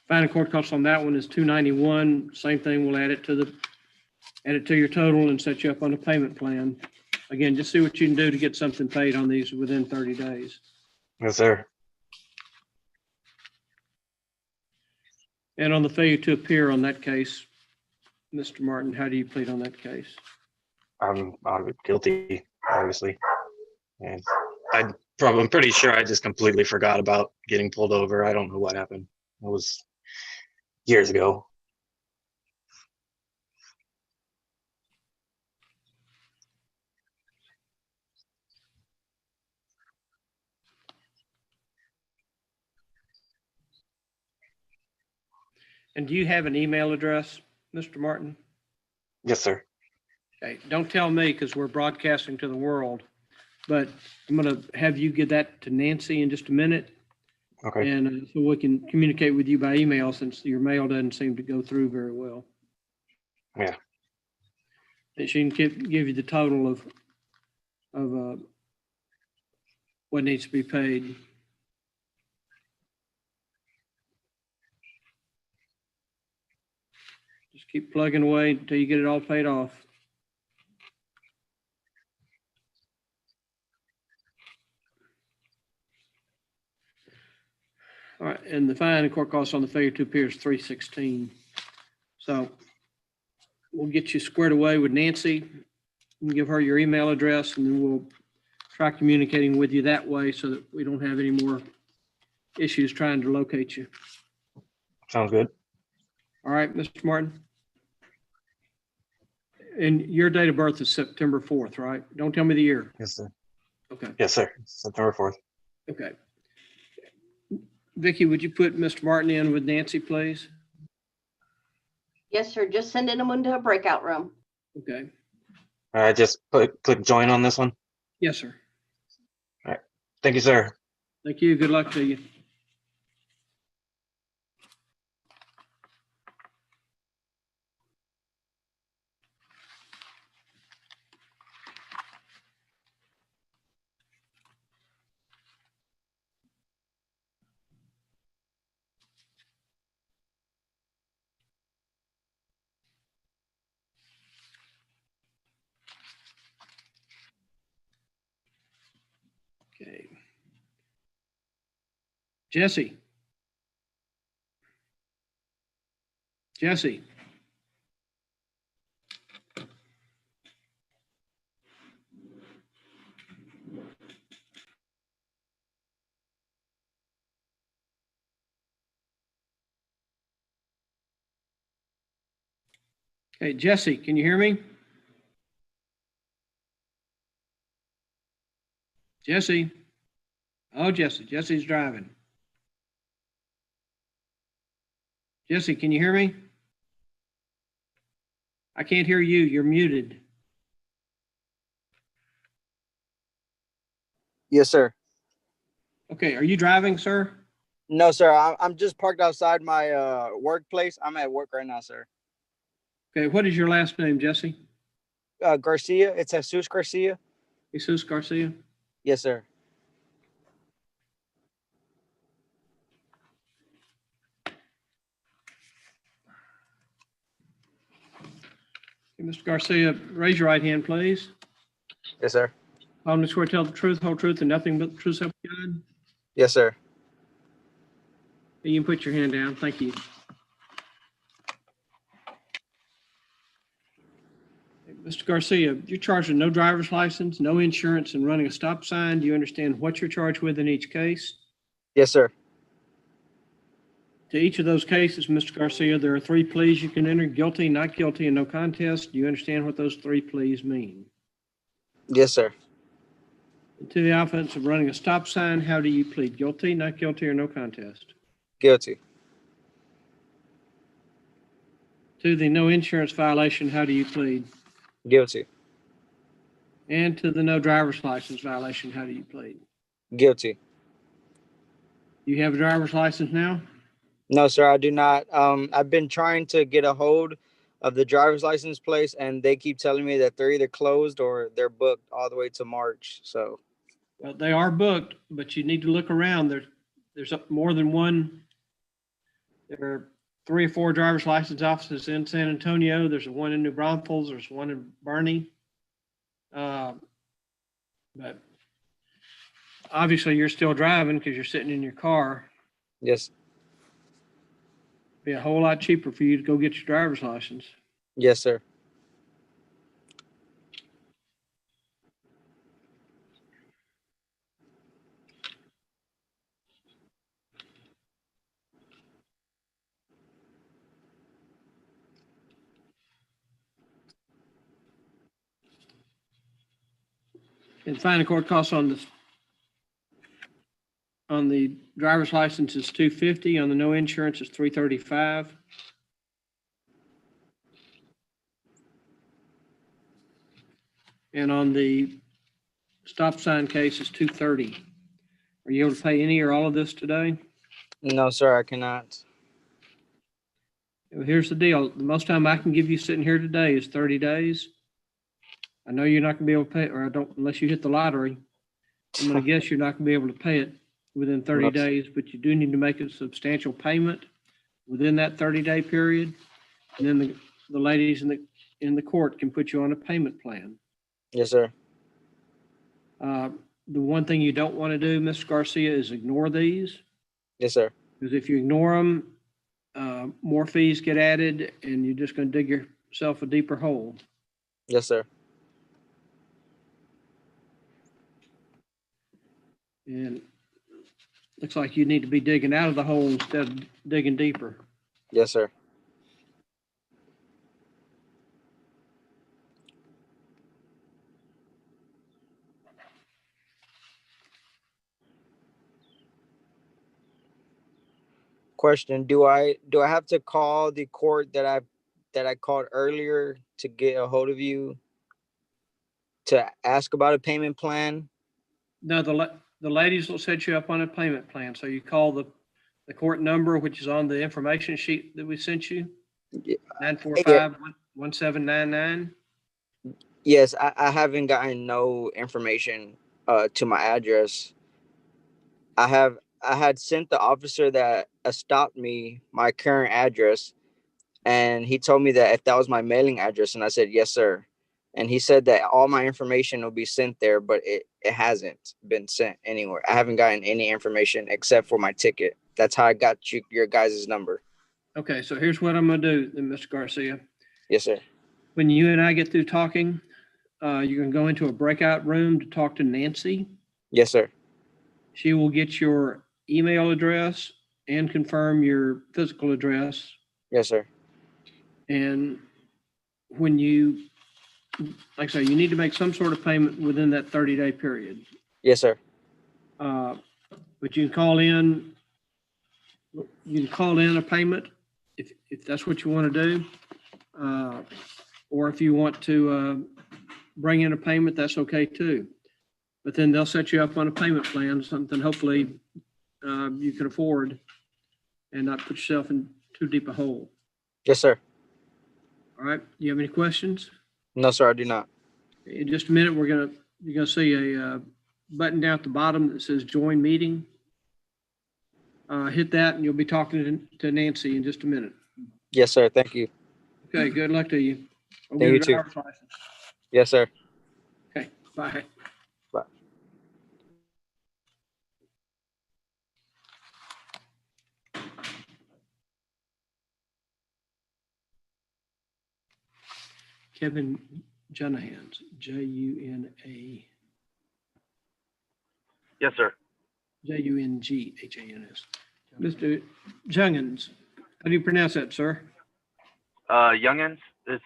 Fine and court costs on that one is $291. Same thing, we'll add it to your total and set you up on a payment plan. Again, just see what you can do to get something paid on these within 30 days. yes, sir. And on the failure to appear on that case, Mr. Martin, how do you plead on that case? I'm guilty, obviously. And I'm pretty sure I just completely forgot about getting pulled over. I don't know what happened. It was years ago. And do you have an email address, Mr. Martin? Yes, sir. Okay, don't tell me because we're broadcasting to the world, but I'm going to have you get that to Nancy in just a minute. Okay. And so we can communicate with you by email since your mail doesn't seem to go through very well. Yeah. And she can give you the total of what needs to be paid. Just keep plugging away until you get it all paid off. All right, and the fine and court costs on the failure to appear is $316. So we'll get you squared away with Nancy. You can give her your email address, and then we'll try communicating with you that way so that we don't have any more issues trying to locate you. Sounds good. All right, Mr. Martin. And your date of birth is September 4th, right? Don't tell me the year. Yes, sir. Okay. Yes, sir. September 4th. Okay. Vicky, would you put Mr. Martin in with Nancy, please? Yes, sir. Just sending them into a breakout room. Okay. I just click join on this one. Yes, sir. All right. Thank you, sir. Thank you. Good luck to you. Jesse? Jesse? Hey, Jesse, can you hear me? Jesse? Oh, Jesse. Jesse's driving. Jesse, can you hear me? I can't hear you. You're muted. Yes, sir. Okay, are you driving, sir? No, sir. I'm just parked outside my workplace. I'm at work right now, sir. Okay, what is your last name, Jesse? Garcia. It's Jesus Garcia. Jesus Garcia? Yes, sir. Okay, Mr. Garcia, raise your right hand, please. Yes, sir. I'm swear to tell the truth, whole truth, and nothing but the truth, so help you God. Yes, sir. You can put your hand down. Thank you. Mr. Garcia, you're charged with no driver's license, no insurance, and running a stop sign. Do you understand what you're charged with in each case? Yes, sir. To each of those cases, Mr. Garcia, there are 3 pleas you can enter: guilty, not guilty, and no contest. Do you understand what those 3 pleas mean? Yes, sir. To the offense of running a stop sign, how do you plead? Guilty, not guilty, or no contest? Guilty. To the no insurance violation, how do you plead? Guilty. And to the no driver's license violation, how do you plead? Guilty. You have a driver's license now? No, sir, I do not. I've been trying to get a hold of the driver's license place, and they keep telling me that they're either closed or they're booked all the way to March. So, Well, they are booked, but you need to look around. There's more than one. There are 3 or 4 driver's license offices in San Antonio. There's one in New Braunfels. There's one in Bernie. But obviously you're still driving because you're sitting in your car. yes, Be a whole lot cheaper for you to go get your driver's license. yes, sir. And fine and court costs on the driver's license is $250. On the no insurance is $335. And on the stop sign case is $230. Are you able to pay any or all of this today? No, sir, I cannot. Well, here's the deal. The most time I can give you sitting here today is 30 days. I know you're not gonna be able to pay, or I don't, unless you hit the lottery. I'm gonna guess you're not gonna be able to pay it within 30 days, but you do need to make a substantial payment within that 30-day period. And then the ladies in the court can put you on a payment plan. Yes, sir. The one thing you don't want to do, Mr. Garcia, is ignore these. Yes, sir. Because if you ignore them, more fees get added and you're just going to dig yourself a deeper hole. Yes, sir. And looks like you need to be digging out of the hole instead of digging deeper. Yes, sir. Question: Do I have to call the court that I called earlier to get a hold of you to ask about a payment plan? No, the ladies will set you up on a payment plan. So you call the court number, which is on the information sheet that we sent you, 945-1799. Yes, I haven't gotten no information to my address. I had sent the officer that stopped me my current address, and he told me that if that was my mailing address, and I said yes, sir. and he said that all my information will be sent there, but it hasn't been sent anywhere. I haven't gotten any information except for my ticket. That's how I got your guys' number. Okay, so here's what I'm gonna do, then, Mr. Garcia. Yes, sir. When you and I get through talking, you can go into a breakout room to talk to Nancy. Yes, sir. She will get your email address and confirm your physical address. Yes, sir. And when you, like I say, you need to make some sort of payment within that 30-day period. Yes, sir. But you can call in. You can call in a payment if that's what you want to do. Or if you want to bring in a payment, that's okay too. But then they'll set you up on a payment plan, something hopefully you can afford and not put yourself in too deep a hole. Yes, sir. All right. Do you have any questions? No, sir, I do not. In just a minute, you're gonna see a button down at the bottom that says join meeting. Hit that and you'll be talking to Nancy in just a minute. Yes, sir. Thank you. Okay, good luck to you. I'll Thank get you a too. driver's license. Yes, sir. Okay, bye. Bye. Kevin Junahans, J-U-N-A. Yes, sir. Junghans. Mr. Junghans, how do you pronounce that, sir? Youngins, it's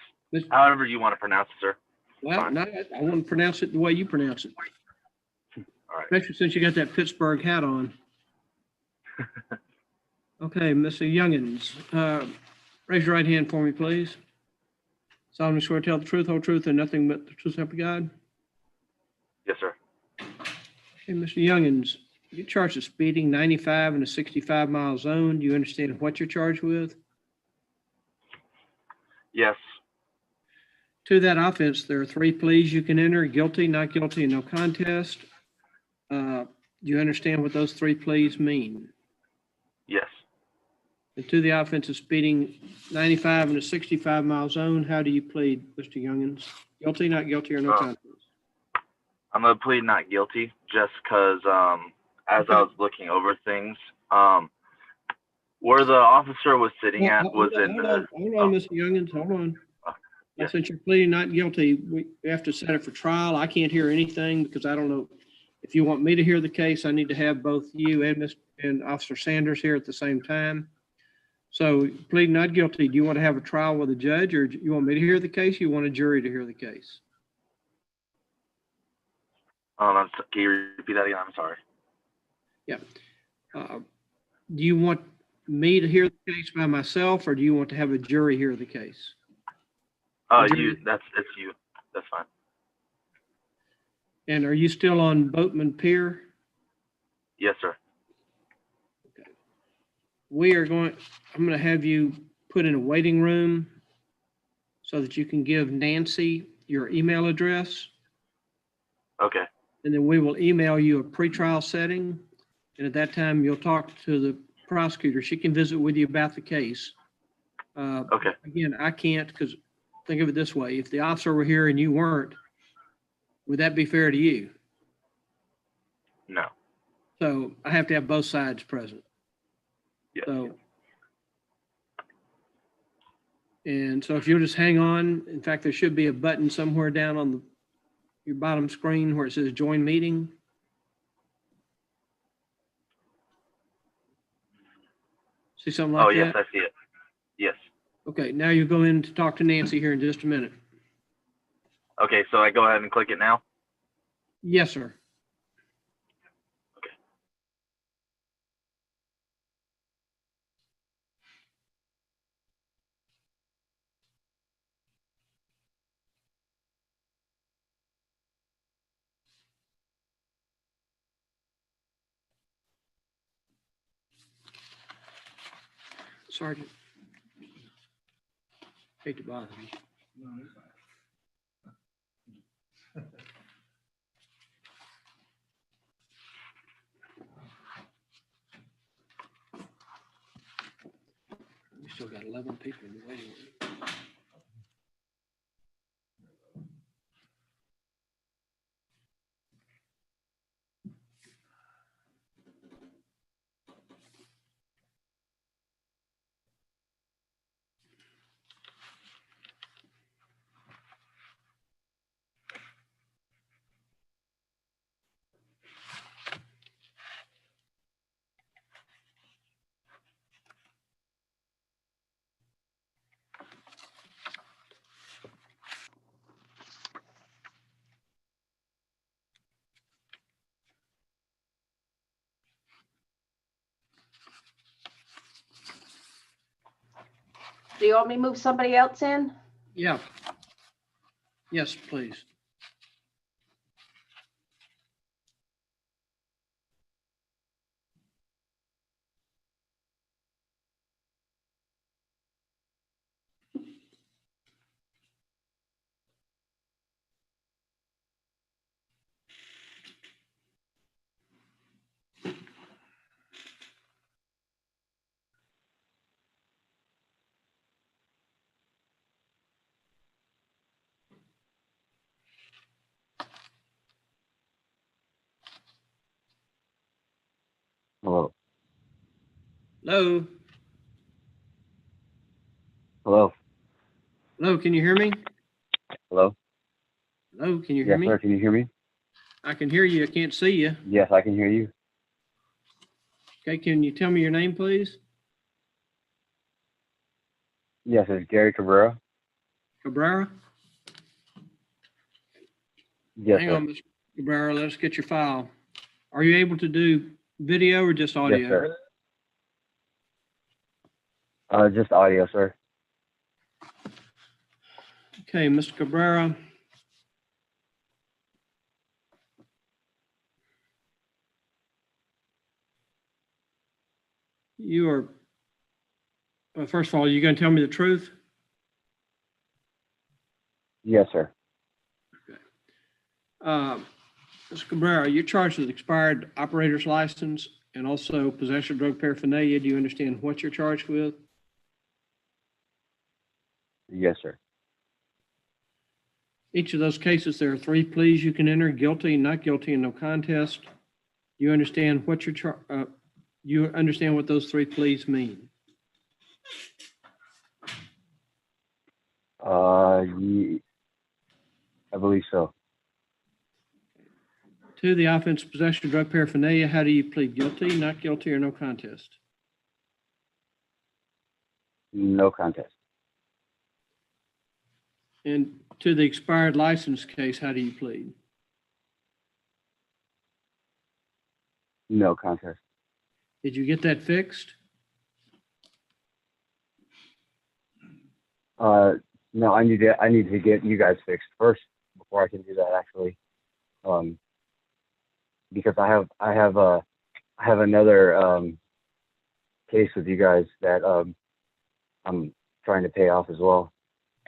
however you want to pronounce it, sir. Well, no, I want to pronounce it the way you pronounce it. All right. Especially since you got that Pittsburgh hat on. Okay, Mr. Youngins, raise your right hand for me, please. Solemnly swear to tell the truth, whole truth, and nothing but the truth, so help you God. Yes, sir. Okay, Mr. Youngins, you're charged with speeding 95 in a 65-mile zone. Do you understand what you're charged with? Yes. To that offense, there are 3 pleas you can enter: guilty, not guilty, and no contest. Do you understand what those 3 pleas mean? Yes. And to the offense of speeding 95 in a 65-mile zone, how do you plead, Mr. Youngins? Guilty, not guilty, or no contest? I'm gonna plead not guilty just because as I was looking over things, where the officer was sitting at was in the. Hold on, Mr. Youngins, hold on. Yes. Since you're pleading not guilty, we have to set it for trial. I can't hear anything because I don't know. If you want me to hear the case, I need to have both you and Officer Sanders here at the same time. So pleading not guilty, do you want to have a trial with a judge, or do you want me to hear the case? Or you want a jury to hear the case? Can you repeat that again? I'm sorry. Yeah. Do you want me to hear the case by myself, or do you want to have a jury hear the case? It's you. That's fine. And are you still on Boatman Pier? Yes, sir. Okay. I'm going to have you put in a waiting room so that you can give Nancy your email address. Okay. And then we will email you a pretrial setting. And at that time, you'll talk to the prosecutor. She can visit with you about the case. Okay. Again, I can't, because think of it this way. If the officer were here and you weren't, would that be fair to you? No. So I have to have both sides present. Yes. So if you'll just hang on, in fact, there should be a button somewhere down on your bottom screen where it says join meeting. See something like that? Oh, yes, I see it. Yes. Okay, now you go in to talk to Nancy here in just a minute. Okay, so I go ahead and click it now? Yes, sir. Okay. Sergeant. Hate to bother you. We still got 11 people in the waiting room. Do you want me to move somebody else in? Yeah. Yes, please. Hello. Hello? Hello. Hello, can you hear me? Hello. Hello, can you hear Yes, me? sir. Can you hear me? I can hear you. I can't see you. Yes, I can hear you. Okay, can you tell me your name, please? Yes, it's Gary Cabrera. Cabrera? Yes, Hang sir. on, Mr. Cabrera, let's get your file. Are you able to do video or just audio? Yes, sir. Just audio, sir. Okay, Mr. Cabrera. You are, first of all, you going to tell me the truth? Yes, sir. Mr. Cabrera, you're charged with expired operator's license and also possession of drug paraphernalia. Do you understand what you're charged with? Yes, sir. Each of those cases, there are 3 pleas you can enter: guilty, not guilty, and no contest. You understand what you understand what those 3 pleas mean? I believe so. To the offense of possession of drug paraphernalia, how do you plead? Guilty, not guilty, or no contest? No contest. And to the expired license case, how do you plead? No contest. Did you get that fixed? No, I need to get you guys fixed first before I can do that, actually. Because I have another case with you guys that I'm trying to pay off as well.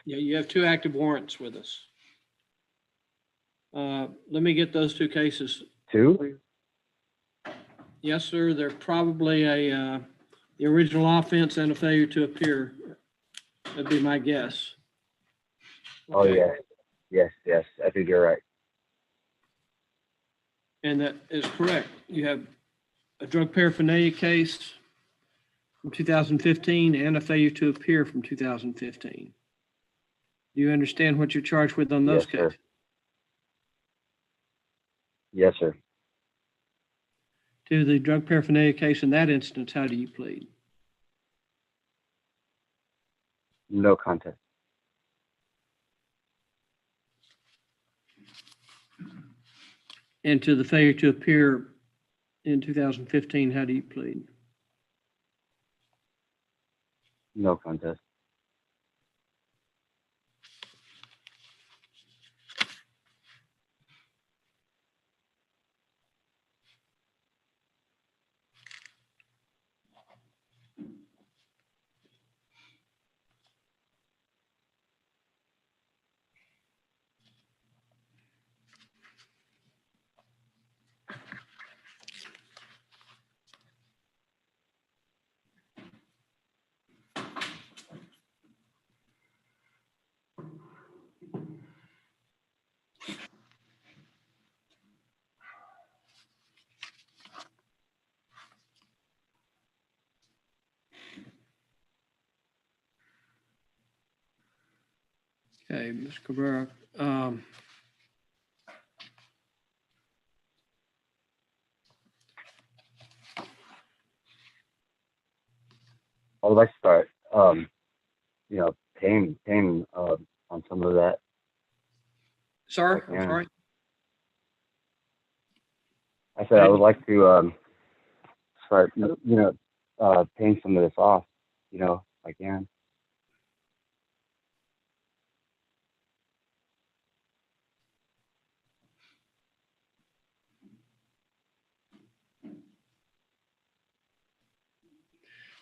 Yeah, you have 2 active warrants with us. Let me get those 2 cases. 2? Yes, sir. They're probably the original offense and a failure to appear. That'd be my guess. Oh, yeah. Yes. I think you're right. And that is correct. You have a drug paraphernalia case from 2015 and a failure to appear from 2015. Do you understand what you're charged with on those Yes, sir. cases? Yes, sir. To the drug paraphernalia case in that instance, how do you plead? No contest. And to the failure to appear in 2015, how do you plead? No contest. Okay, Ms. Cabrera. I would like to start, paying on some of that. Sir, Yeah. I'm sorry. I said I would like to start, paying some of this off, if I can.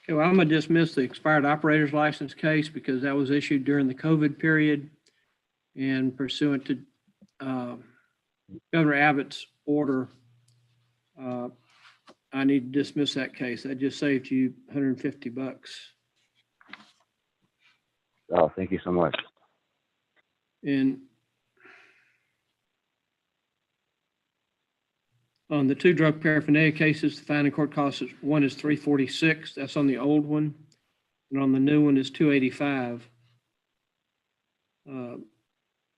Okay, well, I'm gonna dismiss the expired operator's license case because that was issued during the COVID period and pursuant to Governor Abbott's order. I need to dismiss that case. That just saved you $150. Oh, thank you so much. And on the two drug paraphernalia cases, the fine in court cost is, one is $346. That's on the old one. And on the new one is $285.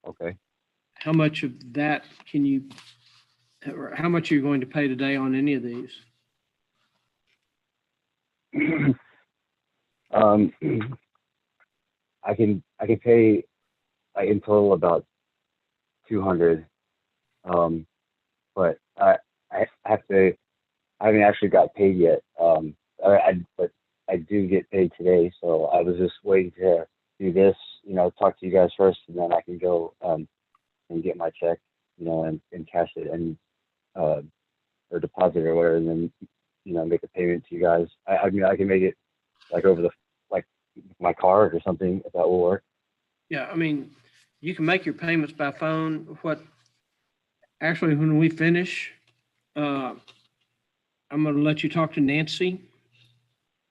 Okay. How much of that can you, or how much are you going to pay today on any of these? I can pay in total about 200. But I have to. I haven't actually got paid yet. But I do get paid today, so I was just waiting to do this. Talk to you guys first, and then I can go and get my check, and cash it and or deposit it or whatever, and then make a payment to you guys. I mean, I can make it like over my card or something, if that will work. Yeah, I mean, you can make your payments by phone. Actually, when we finish, I'm going to let you talk to Nancy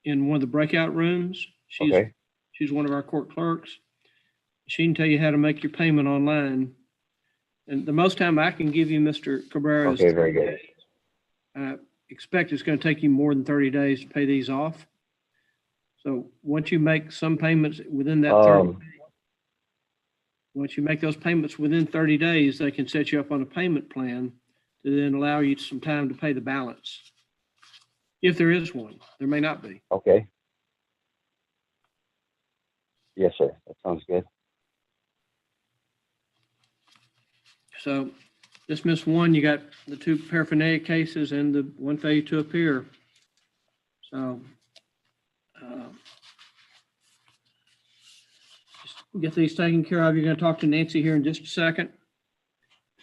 in one of the breakout rooms. She's one of our court clerks. She can tell you how to make your payment online. And the most time I can give you, Mr. Cabrera, is 30 very good. days. I expect it's going to take you more than 30 days to pay these off. So once you make some payments within that 30 days, once you make those payments within 30 days, they can set you up on a payment plan to then allow you some time to pay the balance. If there is one, there may not be. Okay. Yes, sir. That sounds good. So dismiss one, you got the two paraphernalia cases and the one failure to appear. So just get these taken care of. You're going to talk to Nancy here in just a second.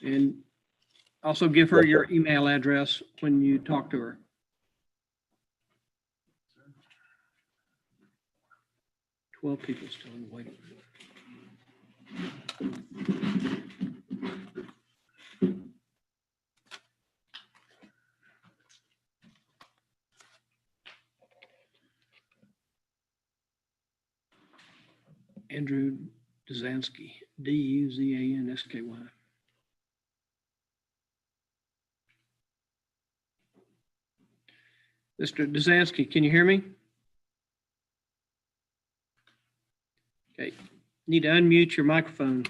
And also give her your email address when you talk to her. Twelve people still in the waiting room. Andrew Duzansky, D-U-Z-A-N-S-K-Y. Mr. Duzansky, can you hear me? Okay, need to unmute your microphone.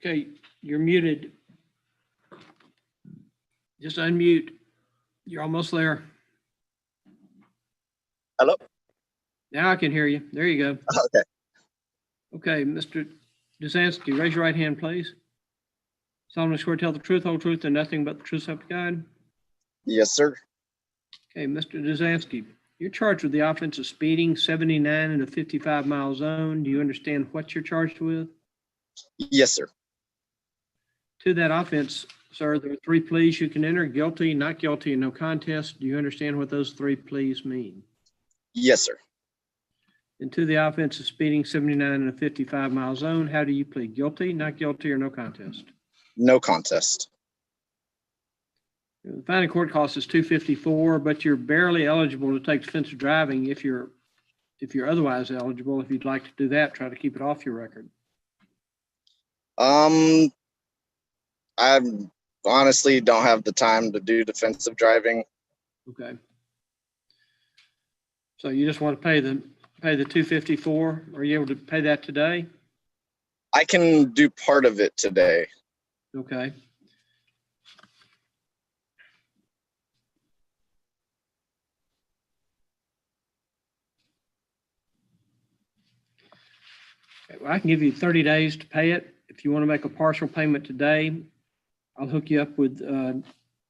Okay, you're muted. Just unmute. You're almost there. Hello? Now I can hear you. There you go. Okay. Okay, Mr. Duzansky, raise your right hand, please. Solemnly swear to tell the truth, whole truth, and nothing but the truth, so help you God. Yes, sir. Okay, Mr. Duzansky, you're charged with the offense of speeding 79 in a 55-mile zone. Do you understand what you're charged with? Yes, sir. To that offense, sir, there are three pleas you can enter: guilty, not guilty, and no contest. Do you understand what those three pleas mean? Yes, sir. And to the offense of speeding 79 in a 55-mile zone, how do you plead? Guilty, not guilty, or no contest? No contest. The fine in court cost is $254, but you're barely eligible to take defensive driving if you're otherwise eligible. If you'd like to do that, try to keep it off your record. I honestly don't have the time to do defensive driving. Okay. So you just want to pay the $254? Are you able to pay that today? I can do part of it today. Okay. Okay, well, I can give you 30 days to pay it. If you want to make a partial payment today, I'll hook you up with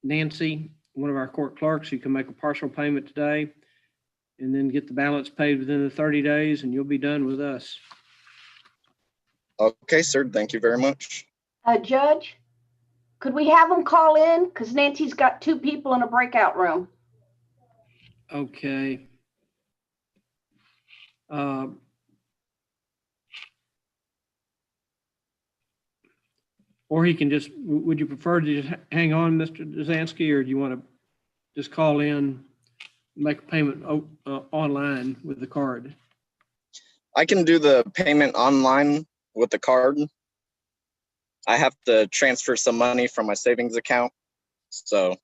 Nancy, one of our court clerks. You can make a partial payment today and then get the balance paid within the 30 days and you'll be done with us. Okay, sir. Thank you very much. Judge, could we have them call in? Because Nancy's got 2 people in a breakout room. Okay. Or he can just, would you prefer to just hang on, Mr. Dzansky, or do you want to just call in, make a payment online with the card? I can do the payment online with the card. I have to transfer some money from my savings account, so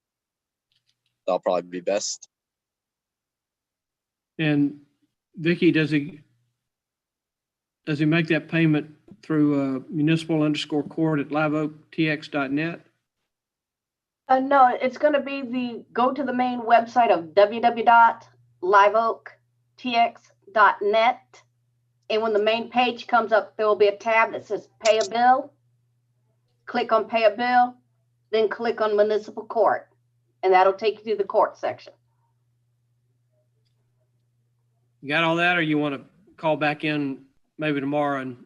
that'll probably be best. And Vicky, does he make that payment through municipal_court at liveoaktx.net? No, it's going to be go to the main website of www.liveoaktx.net. And when the main page comes up, there will be a tab that says pay a bill. Click on pay a bill, then click on municipal court, and that'll take you to the court section. You got all that, or you want to call back in maybe tomorrow and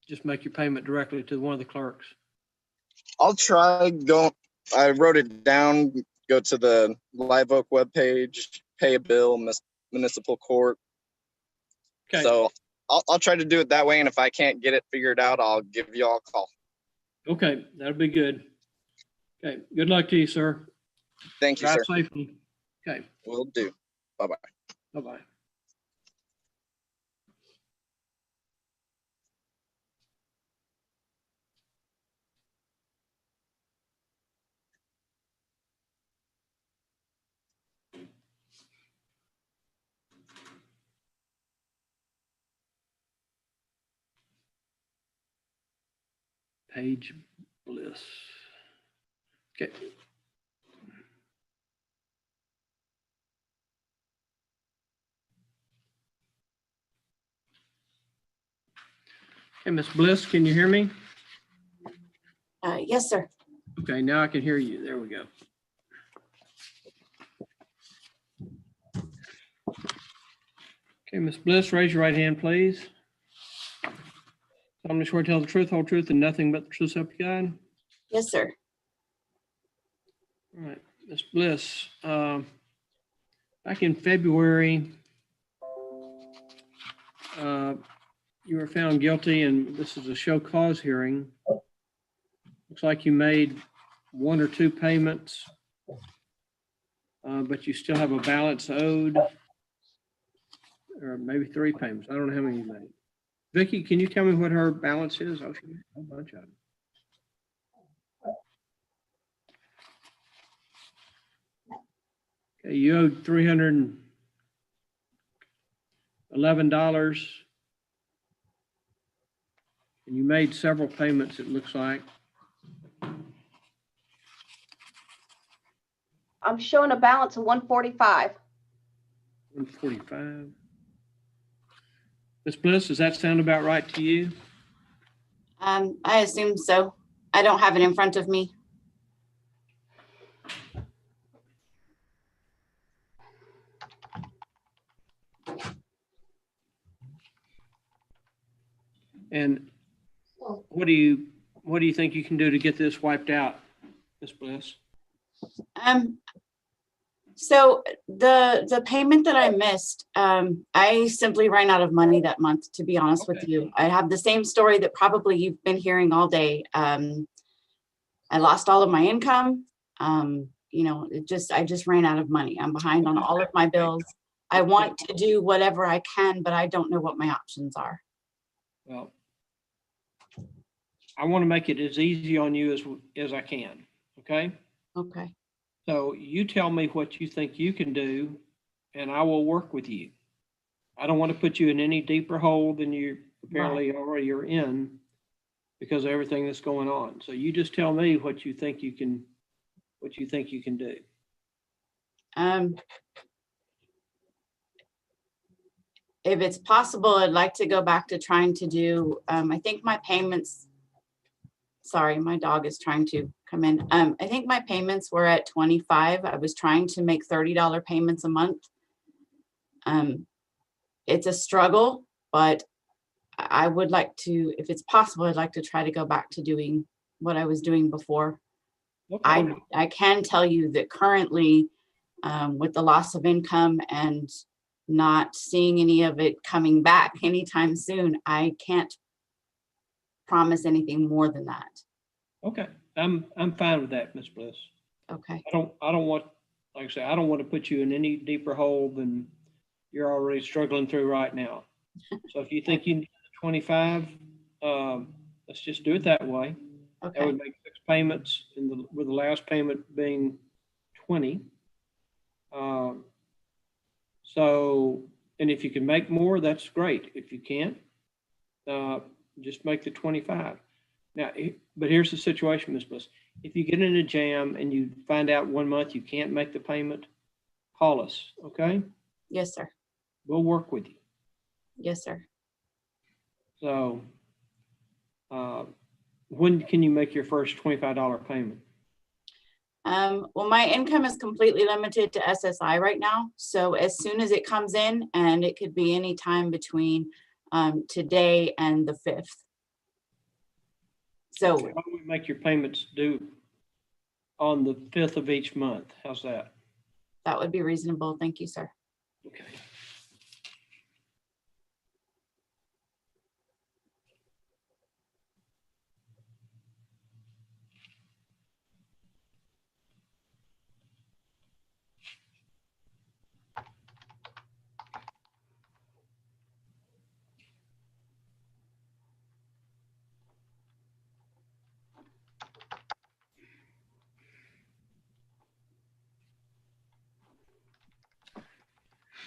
just make your payment directly to one of the clerks? I'll try I wrote it down, go to the Live Oak webpage, pay a bill, municipal court. Okay. So I'll try to do it that way, and if I can't get it figured out, I'll give you all a call. Okay, that'll be good. Okay, good luck to you, sir. Thank you, Drive sir. safely. Okay. Will do. Bye-bye. Bye-bye. Paige Bliss. Okay. Okay, Ms. Bliss, can you hear me? Yes, sir. Okay, now I can hear you. There we go. Okay, Ms. Bliss, raise your right hand, please. I'm sure to tell the truth, whole truth, and nothing but the truth, so help you God. Yes, sir. All right, Ms. Bliss, back in February, you were found guilty, and this is a show cause hearing. Looks like you made 1 or 2 payments, but you still have a balance owed, or maybe 3 payments. I don't know how many you made. Vicky, can you tell me what her balance is? Oh, she made a whole bunch of them. Okay, you owed $311, and you made several payments, it looks like. I'm showing a balance of 145. 145. Ms. Bliss, does that sound about right to you? I assume so. I don't have it in front of me. And what do you think you can do to get this wiped out, Ms. Bliss? So the payment that I missed, I simply ran out of money that month, to be honest with you. I have the same story that probably you've been hearing all day. I lost all of my income. You know, I just ran out of money. I'm behind on all of my bills. I want to do whatever I can, but I don't know what my options are. Well, I want to make it as easy on you as I can, okay? Okay. So you tell me what you think you can do, and I will work with you. I don't want to put you in any deeper hole than you apparently already are in because of everything that's going on. So you just tell me what you think you can do. if it's possible, I'd like to go back to trying to do, I think my payments, sorry, my dog is trying to come in. I think my payments were at 25. I was trying to make $30 payments a month. It's a struggle, but I would like to, if it's possible, I'd like to try to go back to doing what I was doing before. Okay. I can tell you that currently, with the loss of income and not seeing any of it coming back anytime soon, I can't promise anything more than that. Okay, I'm fine with that, Ms. Bliss. Okay. I don't want, like I say, I don't want to put you in any deeper hole than you're already struggling through right now. So if you think you need 25, let's just do it that way. Okay. That would make 6 payments, and with the last payment being 20. So, and if you can make more, that's great. If you can't, just make the 25. Now, but here's the situation, Ms. Bliss. If you get in a jam and you find out 1 month you can't make the payment, call us, okay? Yes, sir. We'll work with you. Yes, sir. So, when can you make your first $25 payment? Well, my income is completely limited to SSI right now. So as soon as it comes in, and it could be any time between today and the 5th. So Okay, why don't we make your payments due on the 5th of each month? How's that? that would be reasonable. Thank you, sir. Okay.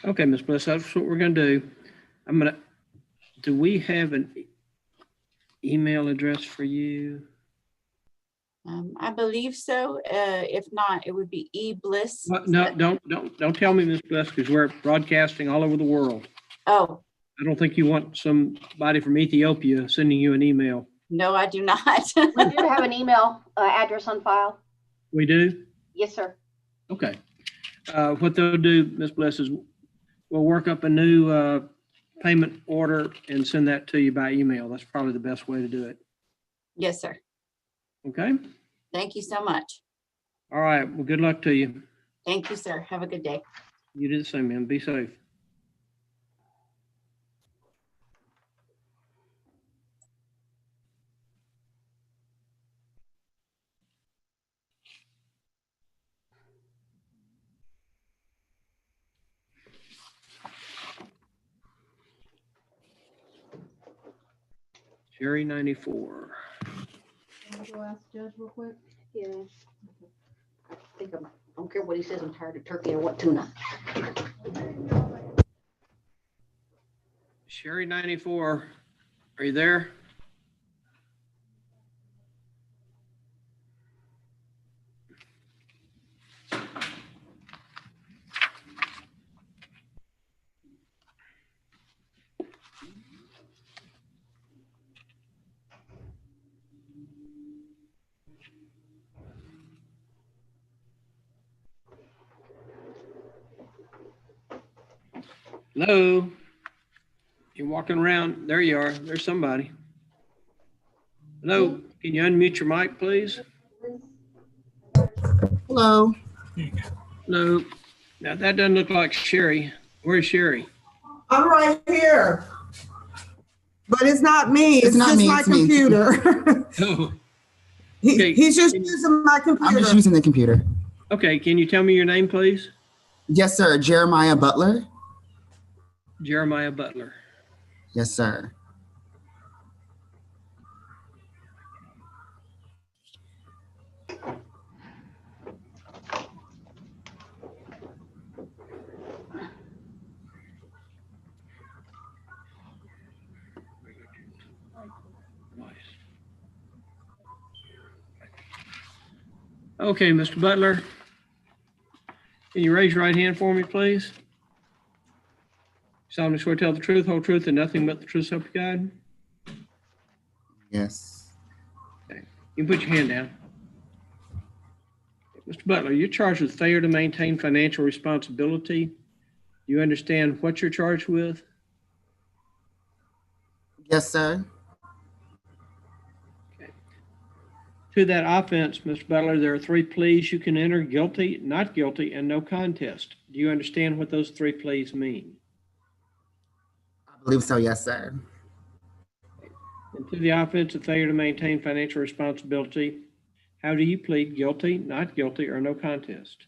Okay, Ms. Bliss, that's what we're gonna do. Do we have an email address for you? I believe so. If not, it would be eBliss. No, don't tell me, Ms. Bliss, because we're broadcasting all over the world. Oh, I don't think you want somebody from Ethiopia sending you an email. no, I do not. We do have an email address on file. We do? Yes, sir. Okay. What they'll do, Ms. Bliss, is we'll work up a new payment order and send that to you by email. That's probably the best way to do it. Yes, sir. Okay? Thank you so much. All right. Well, good luck to you. Thank you, sir. Have a good day. You do the same, man. Be safe. Sherry 94. Can I go ask Judge real quick? Yeah. I don't care what he says, I'm tired of turkey. I want tuna. Sherry 94, are you there? Hello? You're walking around. There you are. There's somebody. Hello? Can you unmute your mic, please? Hello. Hello? Now, that doesn't look like Sherry. Where's Sherry? I'm right here. But it's not me. It's not just me, my it's me. computer. Oh. Okay. He's just using my computer. I'm just using the computer. Okay, can you tell me your name, please? Yes, sir. Jeremiah Butler. Jeremiah Butler. Yes, sir. Okay, Mr. Butler. Can you raise your right hand for me, please? Solemnly swear to tell the truth, whole truth, and nothing but the truth, so help you God? Yes. Okay. You can put your hand down. Mr. Butler, you're charged with failure to maintain financial responsibility. Do you understand what you're charged with? Yes, sir. To that offense, Mr. Butler, there are 3 pleas you can enter: guilty, not guilty, and no contest. Do you understand what those 3 pleas mean? I believe so. Yes, sir. And to the offense of failure to maintain financial responsibility, how do you plead: guilty, not guilty, or no contest?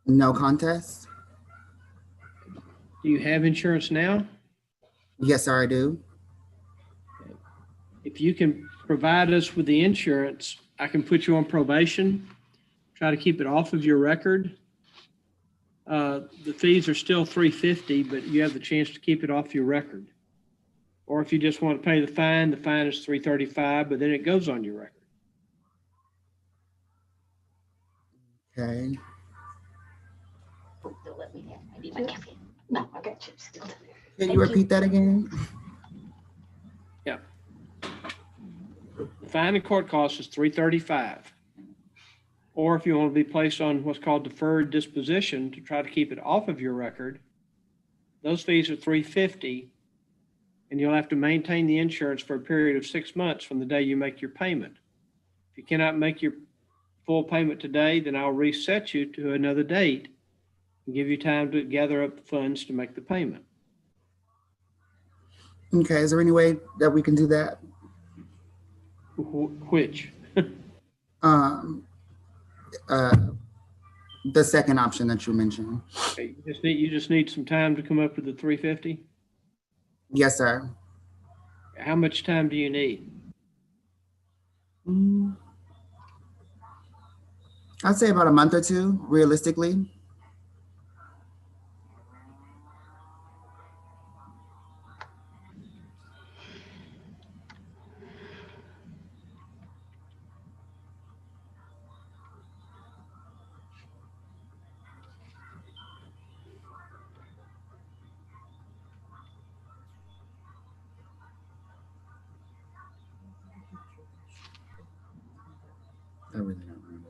No contest. Do you have insurance now? Yes, sir, I do. If you can provide us with the insurance, I can put you on probation, try to keep it off of your record. The fees are still $350, but you have the chance to keep it off your record. Or if you just want to pay the fine is $335, but then it goes on your record. Okay. Don't let me have. I need my caffeine. No, I got you still. Can you repeat that again? Yeah. The fine and court cost is $335. Or if you want to be placed on what's called deferred disposition to try to keep it off of your record, those fees are $350, and you'll have to maintain the insurance for a period of 6 months from the day you make your payment. If you cannot make your full payment today, then I'll reset you to another date and give you time to gather up the funds to make the payment. Okay, is there any way that we can do that? Which? The second option that you mentioned. Okay, you just need some time to come up with the $350? Yes, sir. How much time do you need? I'd say about a month or 2, realistically. I really don't remember.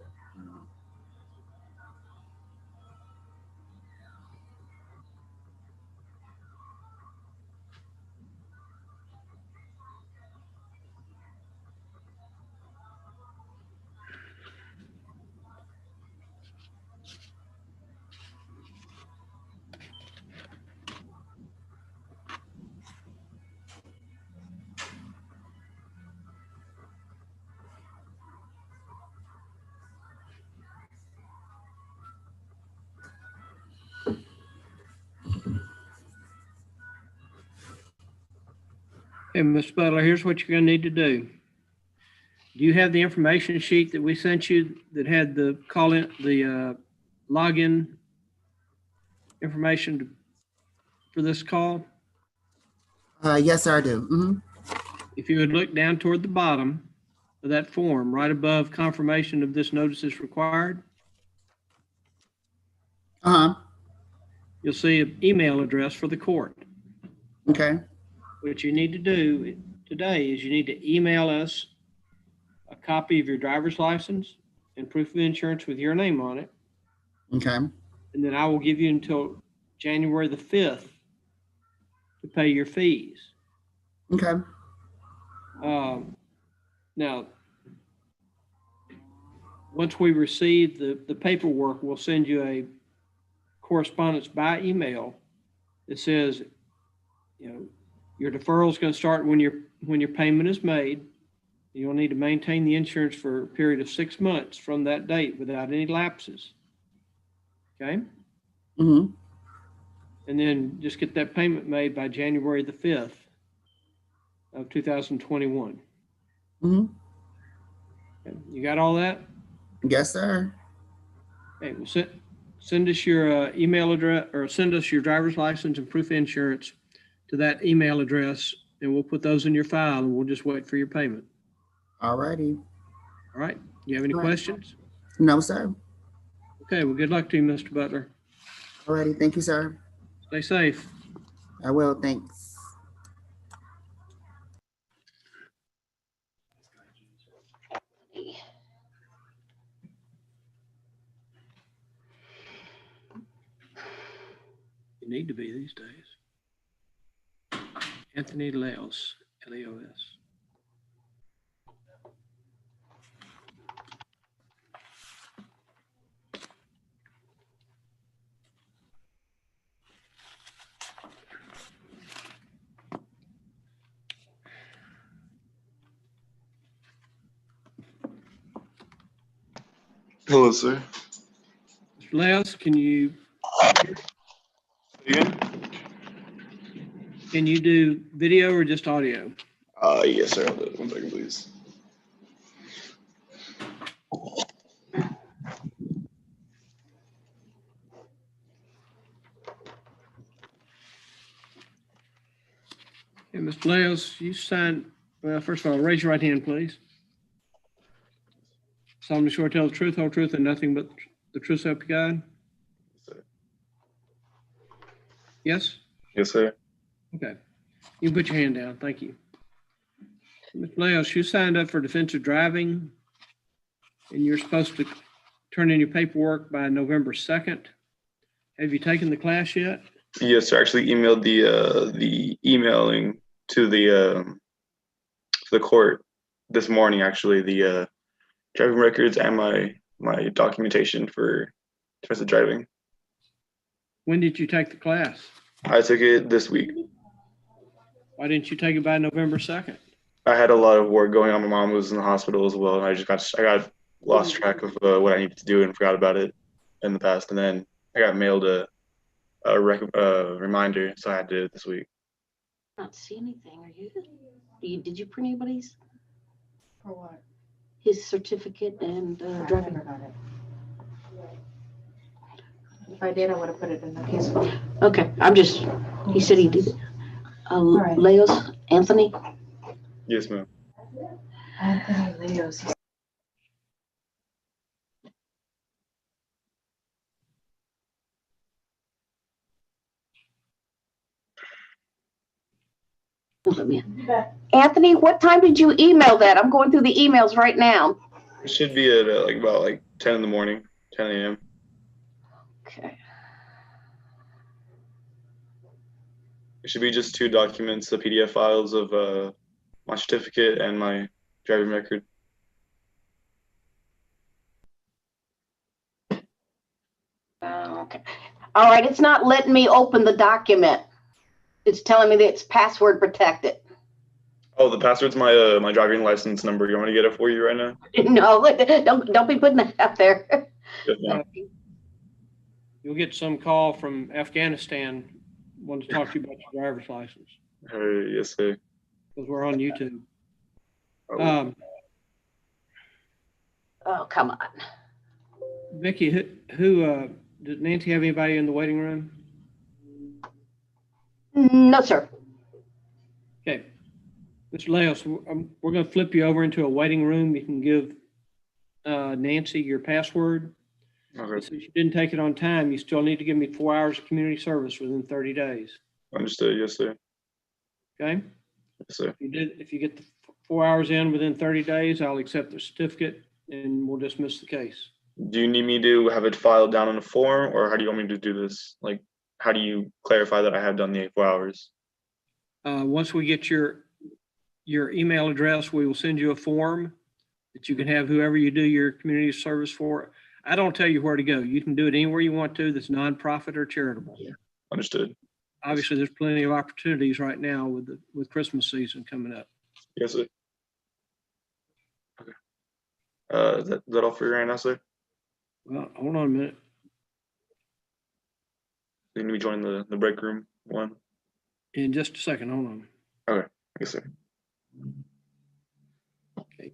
Hey, Ms. Butler, here's what you're going to need to do. Do you have the information sheet that we sent you that had the login information for this call? Yes, sir, I do. If you would look down toward the bottom of that form, right above confirmation of this notice is required, you'll see an email address for the court. Okay. What you need to do today is you need to email us a copy of your driver's license and proof of insurance with your name on it. Okay. And then I will give you until January the 5th to pay your fees. Okay. Now, once we receive the paperwork, we'll send you a correspondence by email that says, your deferral is going to start when your payment is made. You'll need to maintain the insurance for a period of 6 months from that date without any lapses. Okay? Mm-hmm. And then just get that payment made by January the 5th of 2021. Mm-hmm. Okay. You got all that? Yes, sir. Okay, well, send us your email address, or send us your driver's license and proof of insurance to that email address, and we'll put those in your file, and we'll just wait for your payment. All righty. All right. You have any questions? No, sir. Okay. Well, good luck to you, Mr. Butler. All righty. Thank you, sir. Stay safe. I will, thanks. You need to be these days. Anthony Laos, Laos. Hello, sir. Mr. Laos, can you do video or just audio? Yes, sir. Hold on 1 second, please. Okay, Mr. Laos, you signed, well, first of all, raise your right hand, please. Solemnly swear to tell the truth, whole truth, and nothing but the truth, so help you God? Yes? Yes, sir. Okay. You can put your hand down. Thank you. Mr. Laos, you signed up for defensive driving, and you're supposed to turn in your paperwork by November 2nd. Have you taken the class yet? Yes, sir. I actually emailed the emailing to the court this morning. Actually, the driving records and my documentation for defensive driving. When did you take the class? I took it this week. Why didn't you take it by November 2nd? I had a lot of work going on. My mom was in the hospital as well, and I got lost track of what I needed to do and forgot about it in the past. And then I got mailed a reminder, so I had to do it this week. Not see anything, are you? Did you print anybody's? For what? His certificate and driving. Never got it. If I did, I would have put it in the case. Okay, he said he did it. right. Laos, Anthony? Yes, ma'am. Anthony Leos. Anthony, what time did you email that? I'm going through the emails right now. It should be at about 10 in the morning, 10 a.m. Okay. It should be just 2 documents, the PDF files of my certificate and my driving record. Okay. All right, it's not letting me open the document. It's telling me that it's password protected. Oh, the password's my my driving license number. You want me to get it for you right now? No, don't be putting that up there. Yes, ma'am. You'll get some call from Afghanistan wanting to talk to you about your driver's license. Yes, sir. Because we're on YouTube. Oh, come on. Vicky, who did Nancy have anybody in the waiting room? No, sir. Okay. Mr. Laos, we're going to flip you over into a waiting room. You can give Nancy your password. Okay. Since you didn't take it on time, you still need to give me 4 hours of community service within 30 days. Understood. Yes, sir. Okay? Yes, sir. If you get the 4 hours in within 30 days, I'll accept the certificate and we'll dismiss the case. Do you need me to have it filed down on a form, or how do you want me to do this? Like, how do you clarify that I have done the 4 hours? Once we get your email address, we will send you a form that you can have whoever you do your community service for. I don't tell you where to go. You can do it anywhere you want to that's nonprofit or charitable. Yeah. Understood. Obviously, there's plenty of opportunities right now with Christmas season coming up. Yes, sir. Okay. Is that all for you right now, sir? Well, hold on a minute. You need me join the break room one? In just a second, hold on. Okay. Yes, sir. Okay,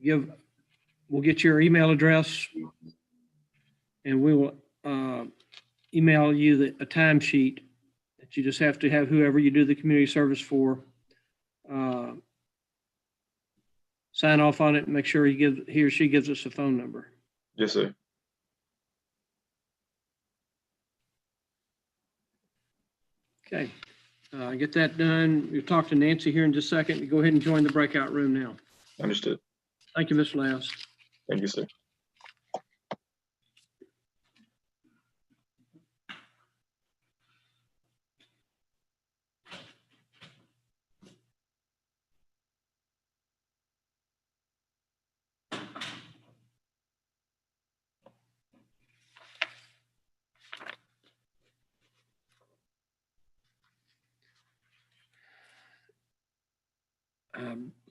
we'll get your email address and we will email you a timesheet that you just have to have whoever you do the community service for sign off on it and make sure he or she gives us a phone number. Yes, sir. Okay, get that done. We'll talk to Nancy here in just a second. Go ahead and join the breakout room now. Understood. Thank you, Mr. Laos. Thank you, sir.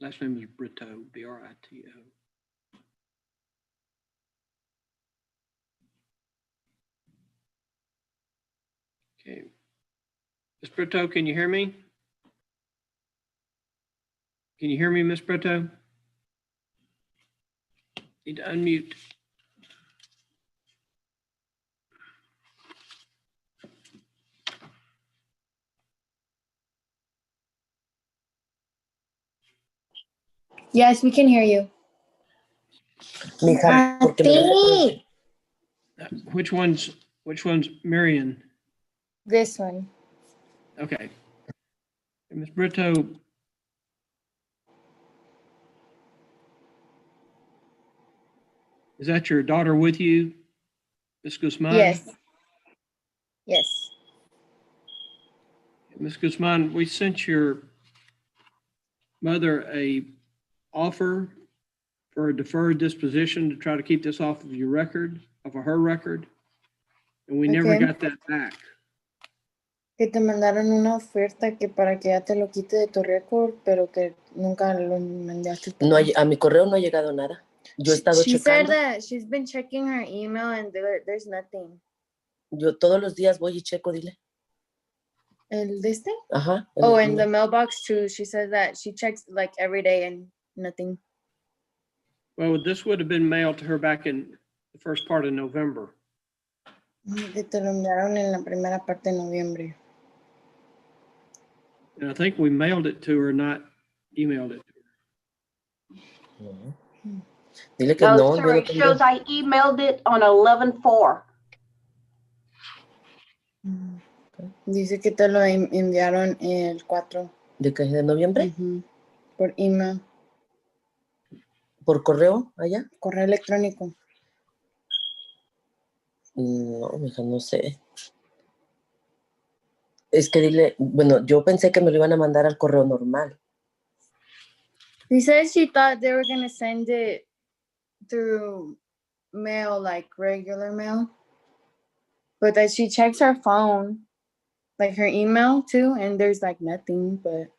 Last name is Brito, B-R-I-T-O. Okay. Ms. Brito, can you hear me? Can you hear me, Ms. Brito? Need to unmute. Yes, we can hear you. Mija, ¿por qué me lo metes? Which one's Marion? This one. Okay. Ms. Brito, is that your daughter with you, Ms. Guzman? Yes. Yes. Ms. Guzman, we sent your mother a offer for a deferred disposition to try to keep this off of your record, off of her record, and we never Okay. got that back. Que te mandaron una oferta que para que ya te lo quite de tu récord, pero que nunca lo mandaste. No, a mi correo no ha llegado nada. Yo he estado She said checando. that she's been checking her email and there's nothing. Yo todos los días voy y checo, dile. ¿El de este? Ajá. Oh, in the mailbox too. She says that she checks like every day and nothing. Well, this would have been mailed to her back in the first part of November. Que te lo enviaron en la primera parte de noviembre. And I think we mailed it to her, not emailed it to her. Dile que No, no, sir, yo no it shows tengo. I emailed it on 11/4. Dice que te lo enviaron el 4. ¿De qué? ¿De noviembre? Por email. ¿Por correo allá? Correo electrónico. No, mija, no sé. Es que dile, bueno, yo pensé que me lo iban a mandar al correo normal. She said she thought they were going to send it through mail, like regular mail. But that she checks her phone, like her email too, and there's like nothing, but.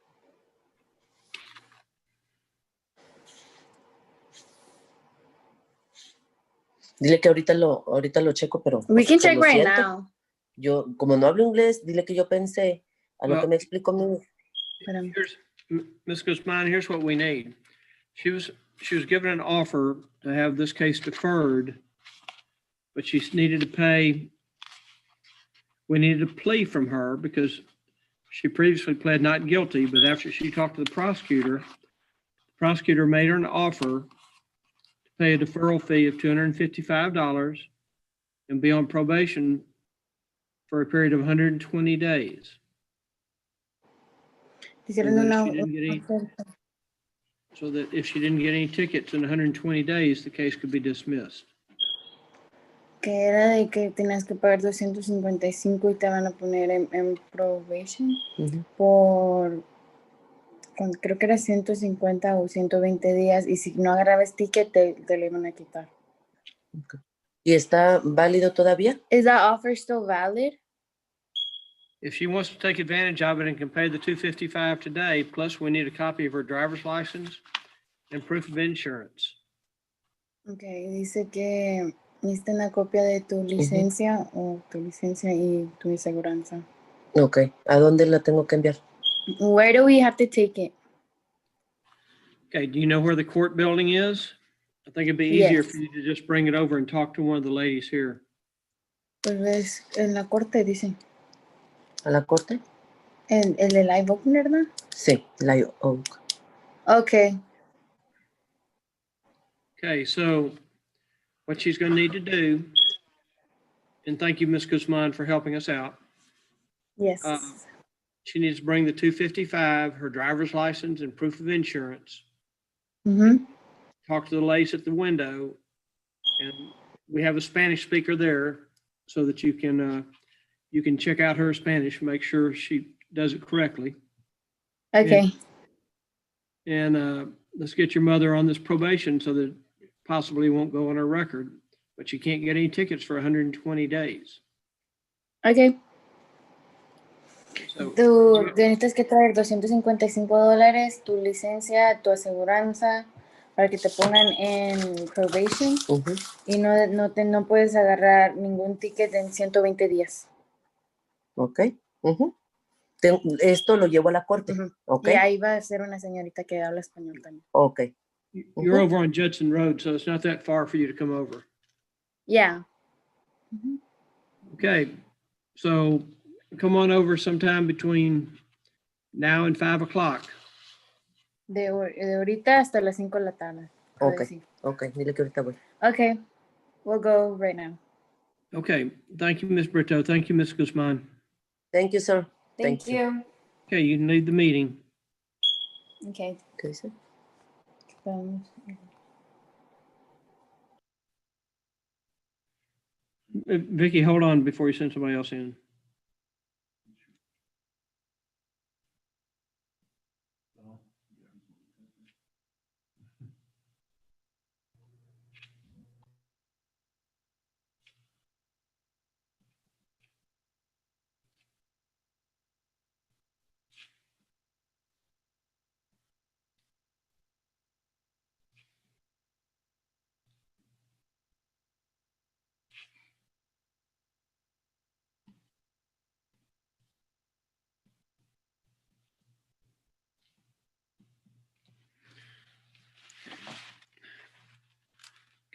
Dile que ahorita lo checo, pero. We can check lo right siento. now. Yo, como no hablo inglés, dile que yo pensé a lo que me explicó mi. Here's, Ms. Guzman, here's what we need. She was given an offer to have this case deferred, but she needed to pay. We needed a plea from her because she previously pled not guilty, but after she talked to the prosecutor made her an offer to pay a deferral fee of $255 and be on probation for a period of 120 days. So that if she didn't get any tickets in 120 days, the case could be dismissed. Que era de que tenías que pagar 255 y te van a poner en probation por, creo que era 150 o 120 días, y si no agarrabas ticket te lo iban a quitar. Okay. ¿Y está válido todavía? Is that offer still valid? If she wants to take advantage of it and can pay the $255 today, plus we need a copy of her driver's license and proof of insurance. Okay, dice que necesita una copia de tu licencia o tu licencia y tu aseguranza. Ok, ¿a dónde la tengo que enviar? Where do we have to take it? Okay, do you know where the court building is? I think it'd be easier for you to just bring it over and talk to one of the ladies here. Pues en la corte, dicen. ¿A la corte? ¿El de Live Oak, verdad? Sí, Live Oak. Okay. Okay, so what she's going to need to do, and thank you, Ms. Guzman, for helping us out. Yes. She needs to bring the 255, her driver's license and proof of insurance. Mm-hmm. Talk to the ladies at the window, and we have a Spanish speaker there so that you can check out her Spanish, make sure she does it correctly. Okay. And let's get your mother on this probation so that possibly won't go on her record, but you can't get any tickets for 120 days. Okay. So, Tú necesitas que traer $255, tu licencia, tu aseguranza, para que te pongan en probation. Y no puedes agarrar ningún ticket en 120 días. Ok. Esto lo llevo a la corte. Ok. Y ahí va a ser una señorita que habla español también. Ok. You're over on Judson Road, so it's not that far for you to come over. Yeah. Okay, so come on over sometime between now and 5 o'clock. De ahorita hasta las 5 de la tarde. Ok. Ok. Dile que ahorita voy. Okay. We'll go right now. Okay, thank you, Ms. Brito. Thank you, Ms. Guzman. Thank you, sir. Thank you. Okay, you can leave the meeting. Okay. ¿Qué dice? Vicky, hold on before you send somebody else in.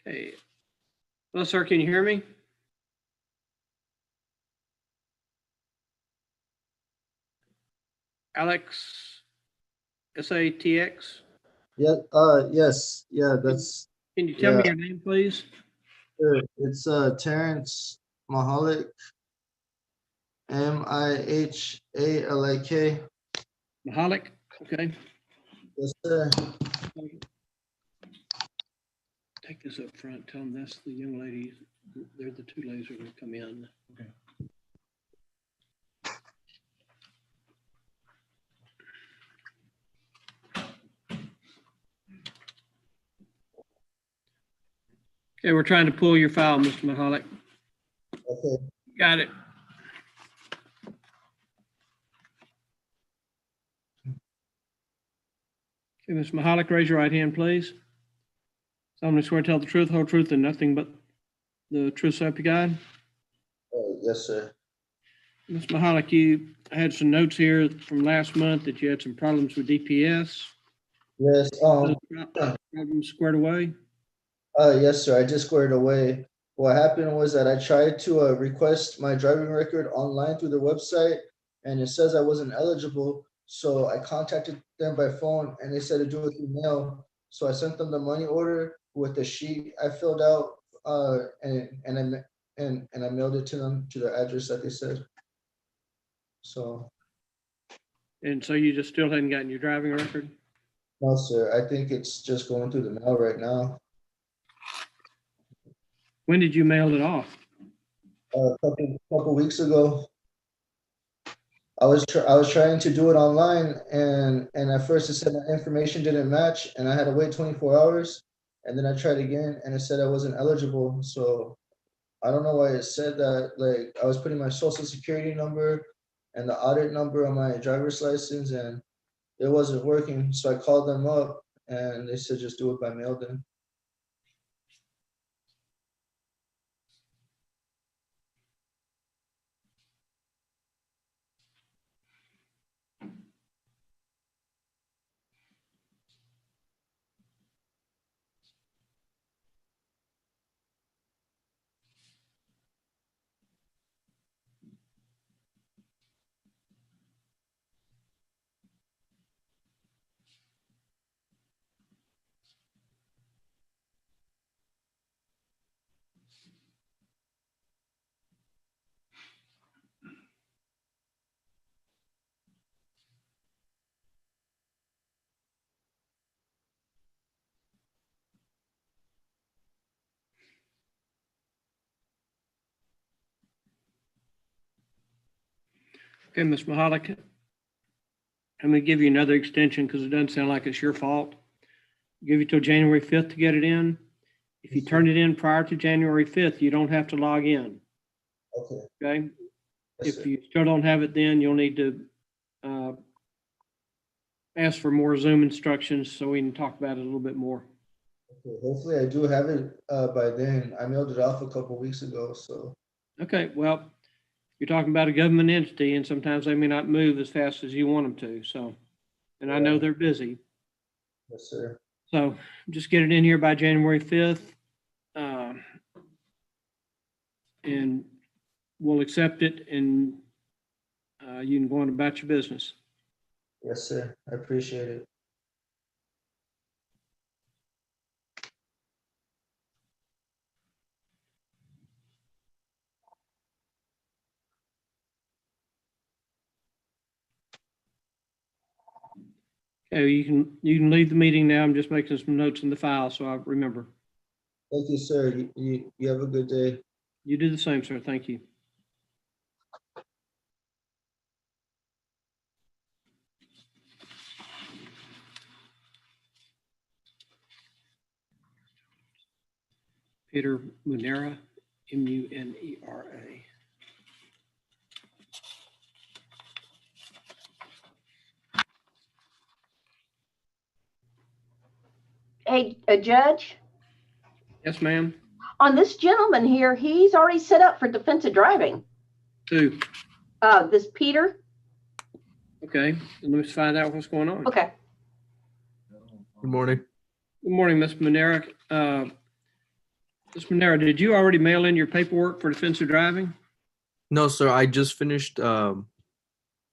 Okay. Hello, sir, can you hear me? Alex, SATX? Yeah, yes, yeah, that's. Can you tell me your name, please? Sure. It's Terrence Mahalik, Mihalik. Mahalik, okay. Yes, sir. Take this up front, tell them that's the young lady, they're the two ladies who are gonna come in. Okay. Okay, we're trying to pull your file, Mr. Mahalik. Okay. Got it. Okay, Ms. Mahalik, raise your right hand, please. Solemnly swear to tell the truth, whole truth, and nothing but the truth, so help you God. Yes, sir. Ms. Mahalik, you had some notes here from last month that you had some problems with DPS. Yes. Problems squared away. Yes, sir. I just squared away. What happened was that I tried to request my driving record online through their website, and it says I wasn't eligible. So I contacted them by phone, and they said to do it through mail. So I sent them the money order with the sheet I filled out, and I mailed it to them to the address that they said. So. And so you just still hadn't gotten your driving record? No, sir. I think it's just going through the mail right now. When did you mail it off? A couple weeks ago. I was trying to do it online, and at first it said my information didn't match, and I had to wait 24 hours, and then I tried again, and it said I wasn't eligible. So I don't know why it said that. Like, I was putting my social security number and the audit number on my driver's license, and it wasn't working. So I called them up, and they said just do it by mail then. Okay, Ms. Mahalik, I'm gonna give you another extension because it doesn't sound like it's your fault. Give you till January 5th to get it in. If you turn it in prior to January 5th, you don't have to log in. Okay. Okay? Yes, If sir. you still don't have it, then you'll need to ask for more Zoom instructions so we can talk about it a little bit more. Okay. Hopefully I do have it by then. I mailed it off a couple weeks ago, so. Okay, well, you're talking about a government entity and sometimes they may not move as fast as you want them to, so. And I know they're busy. Yes, sir. So just get it in here by January 5th. And we'll accept it and you can go on about your business. Yes, sir. I appreciate it. Okay, you can leave the meeting now. I'm just making some notes in the file so I remember. Thank you, sir. You have a good day. You do the same, sir. Thank you. Peter Munera, M-U-N-E-R-A. Hey, Judge, Yes, ma'am. on this gentleman here, he's already set up for defensive driving. Who? This Peter. Okay, let me find out what's going on. Okay. Good morning. Good morning, Ms. Munera. Ms. Munera, did you already mail in your paperwork for defensive driving? No, sir. I just finished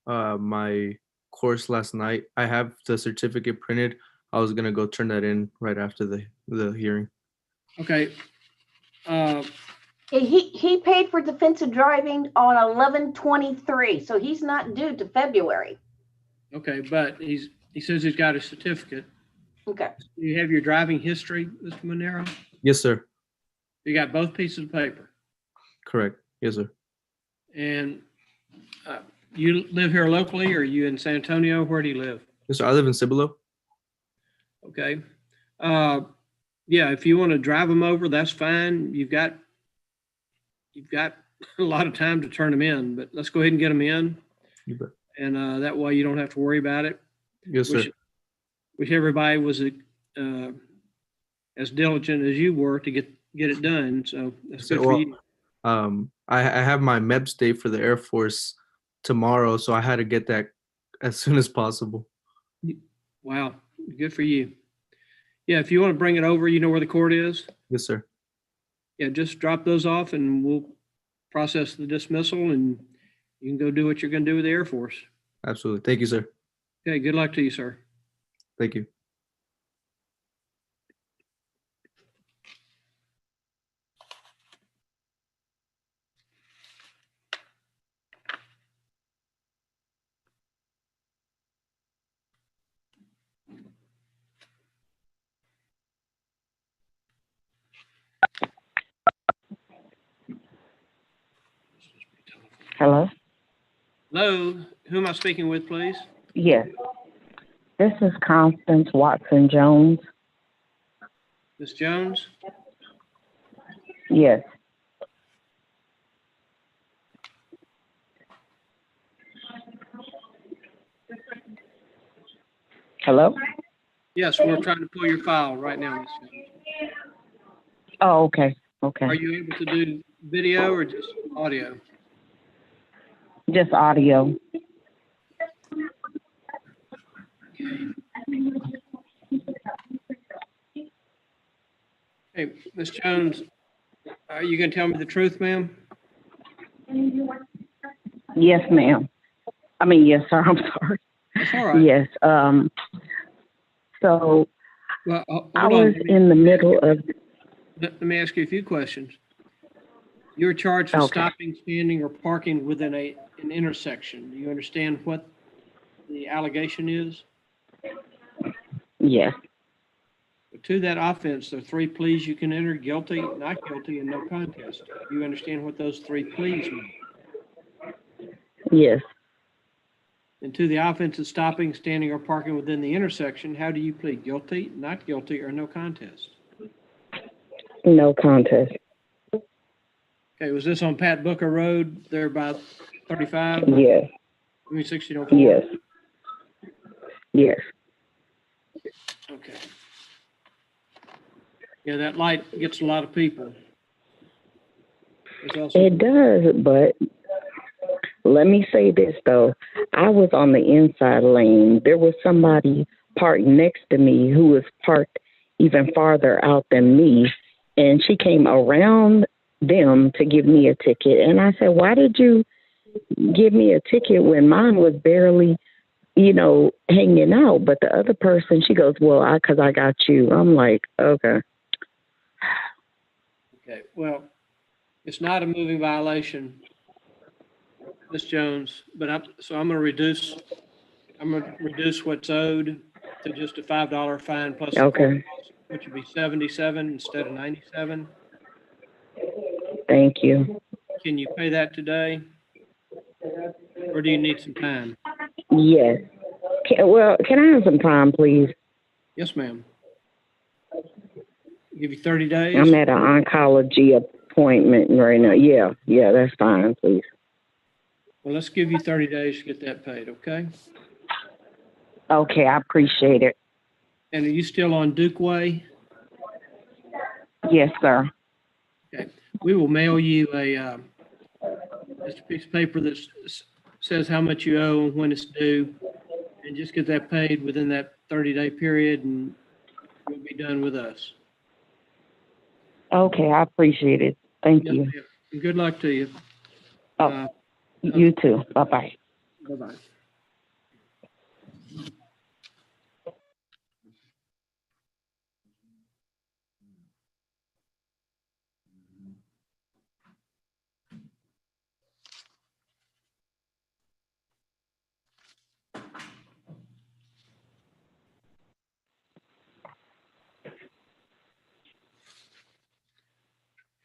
my course last night. I have the certificate printed. I was gonna go turn that in right after the hearing. Okay. He paid for defensive driving on 11/23, so he's not due to February. Okay, but he says he's got a certificate. Okay. Do you have your driving history, Mr. Monero? Yes, sir. You got both pieces of paper. Correct. Yes, sir. And you live here locally, or are you in San Antonio? Where do you live? Yes, sir. I live in Cibolo. Okay. Yeah, if you want to drive them over, that's fine. You've got a lot of time to turn them in, but let's go ahead and get them in. You bet. And that way you don't have to worry about it. Yes, sir. Wish everybody was as diligent as you were to get it done. So that's good for you. I have my MEPS day for the Air Force tomorrow, so I had to get that as soon as possible. Wow, good for you. Yeah, if you want to bring it over, you know where the court is? Yes, sir. Yeah, just drop those off and we'll process the dismissal and you can go do what you're going to do with the Air Force. Absolutely. Thank you, sir. Okay, good luck to you, sir. Thank you. Hello? Hello, who am I speaking with, please? Yes. This is Constance Watson Jones. Ms. Jones? Yes. Hello? Yes, we're trying to pull your file right now, Ms. Jones. Oh, okay. Okay. Are you able to do video or just audio? Just audio. Hey, Ms. Jones, are you going to tell me the truth, ma'am? Yes, ma'am. I mean, yes, sir. I'm sorry. That's all right. Yes. So Well, I was in the middle of. Let me ask you a few questions. You're charged with Okay. stopping, standing, or parking within an intersection. Do you understand what the allegation is? Yes. To that offense, there are 3 pleas you can enter: guilty, not guilty, and no contest. Do you understand what those 3 pleas mean? Yes. And to the offense of stopping, standing, or parking within the intersection, how do you plead? Guilty, not guilty, or no contest? No contest. Okay, was this on Pat Booker Road there by 35? Yes. I mean 1604? Yes. Yes. Okay. Yeah, that light gets a lot of people. There's also- It does, but let me say this though. I was on the inside lane. There was somebody parked next to me who was parked even farther out than me. And she came around them to give me a ticket. And I said, why did you give me a ticket when mine was barely, hanging out? But the other person, she goes, well, because I got you. I'm like, okay. Okay, well, it's not a moving violation, Ms. Jones, but I'm going to reduce what's owed to just a $5 fine plus the court Okay. costs, which would be 77 instead of 97. Thank you. Can you pay that today? Or do you need some time? Yes. Can I have some time, please? Yes, ma'am. Give you 30 days. I'm at an oncology appointment right now. Yeah, that's fine, please. Well, let's give you 30 days to get that paid, okay? Okay, I appreciate it. And are you still on Duke Way? Yes, sir. Okay. We will mail you just a piece of paper that says how much you owe and when it's due, and just get that paid within that 30-day period, and you'll be done with us. Okay, I appreciate it. Thank Yes, you. ma'am. And good luck to you. You too. Bye-bye. Bye-bye.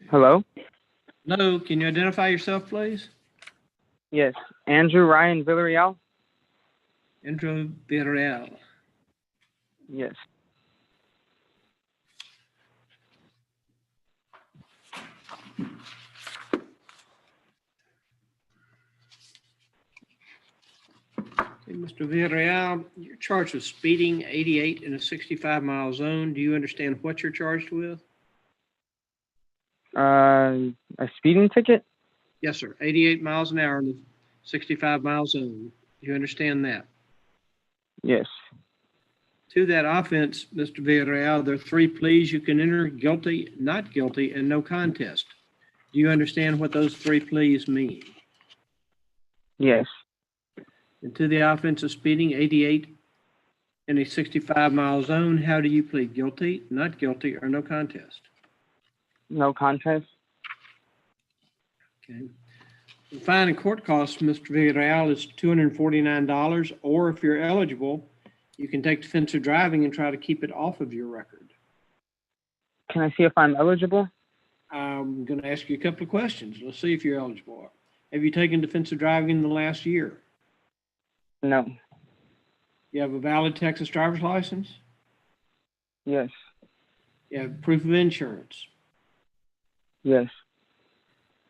Hello? Hello, can you identify yourself, please? Yes. Andrew Ryan Villarreal? Andrew Villarreal. Yes. Okay, Mr. Villarreal, you're charged with speeding 88 in a 65-mile zone. Do you understand what you're charged with? A speeding ticket? Yes, sir. 88 miles an hour in the 65-mile zone. Do you understand that? Yes. To that offense, Mr. Villarreal, there are 3 pleas you can enter: guilty, not guilty, and no contest. Do you understand what those 3 pleas mean? Yes. And to the offense of speeding 88 in a 65-mile zone, how do you plead? Guilty, not guilty, or no contest? No contest. Okay. The fine and court costs, Mr. Villarreal, is $249, or if you're eligible, you can take defensive driving and try to keep it off of your record. Can I see if I'm eligible? I'm going to ask you a couple of questions. Let's see if you're eligible. Have you taken defensive driving in the last year? No. You have a valid Texas driver's license? Yes. You have proof of insurance? Yes.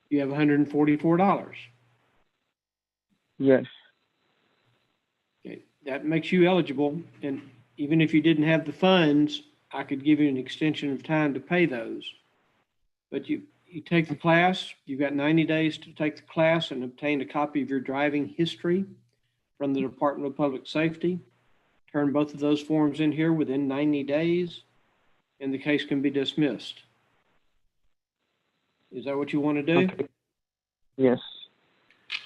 You have $144? Yes. Okay. That makes you eligible, and even if you didn't have the funds, I could give you an extension of time to pay those. But you take the class, you've got 90 days to take the class and obtain a copy of your driving history from the Department of Public Safety. Turn both of those forms in here within 90 days, and the case can be dismissed. Is that what you want to do? Okay. Yes.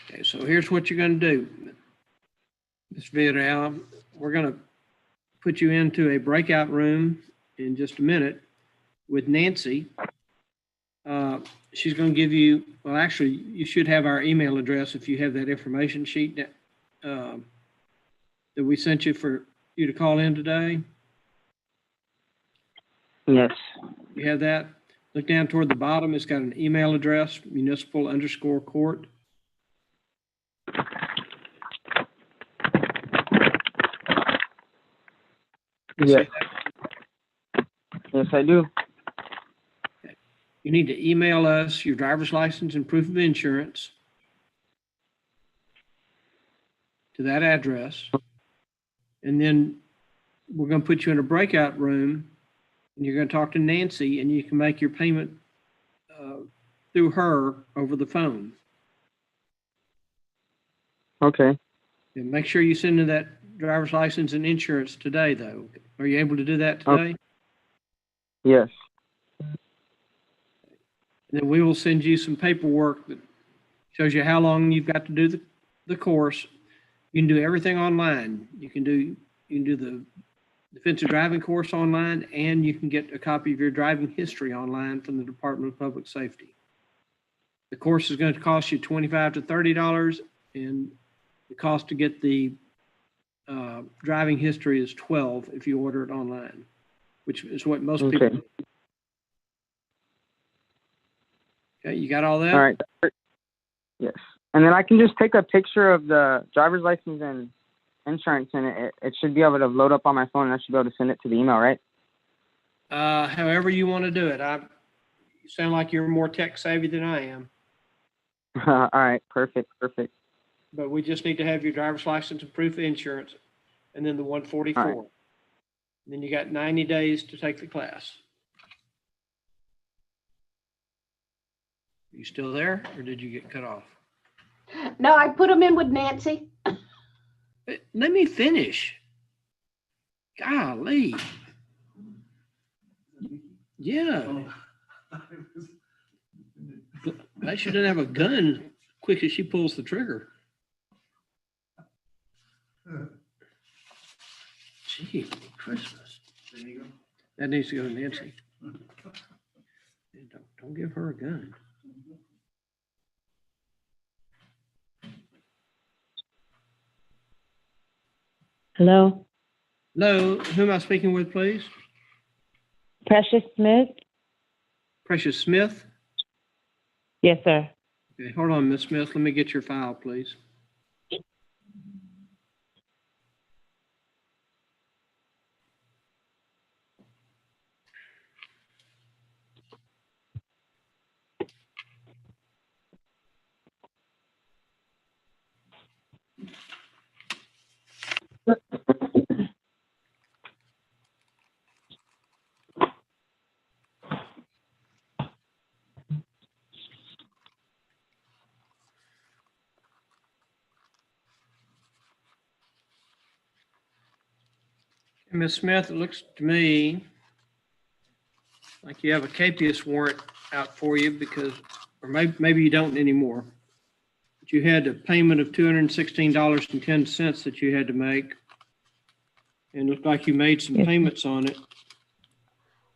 Okay, so here's what you're going to do. Mr. Villarreal, we're going to put you into a breakout room in just a minute with Nancy. She's going to give you, well, actually, you should have our email address if you have that information sheet that we sent you for you to call in today. Yes. You have that? Look down toward the bottom. It's got an email address, municipal_court. say Yes. that? Yes, I do. You need to email us your driver's license and proof of insurance to that address. And then we're going to put you in a breakout room and you're going to talk to Nancy and you can make your payment through her over the phone. Okay. And make sure you send in that driver's license and insurance today, though. Are you able to do that today? Okay. Yes. And then we will send you some paperwork that shows you how long you've got to do the course. You can do everything online. You can do the defensive driving course online, and you can get a copy of your driving history online from the Department of Public Safety. The course is going to cost you $25 to $30, and the cost to get the driving history is $12 if you order it online, which is what most people do. Okay, you got all that? All right. Yes. And then I can just take a picture of the driver's license and insurance, and it should be able to load up on my phone, and I should be able to send it to the email, right? However you want to do it. You sound like you're more tech savvy than I am. All right. Perfect. But we just need to have your driver's license and proof of insurance, and then the 144. All right. And then you got 90 days to take the class. You still there, or did you get cut off? No, I put them in with Nancy. Let me finish. Golly. Yeah. I shouldn't have a gun quick as she pulls the trigger. Gee, Christmas. That needs to go to Nancy. Don't give her a gun. Hello, Hello, who am I speaking with, please? Precious Smith? Precious Smith? Yes, sir. Okay, hold on, Miss Smith. Let me get your file, please. Ms. Smith, it looks to me like you have a capious warrant out for you because, or maybe you don't anymore. But you had a payment of $216.10 that you had to make. And it looked like you made some payments on it.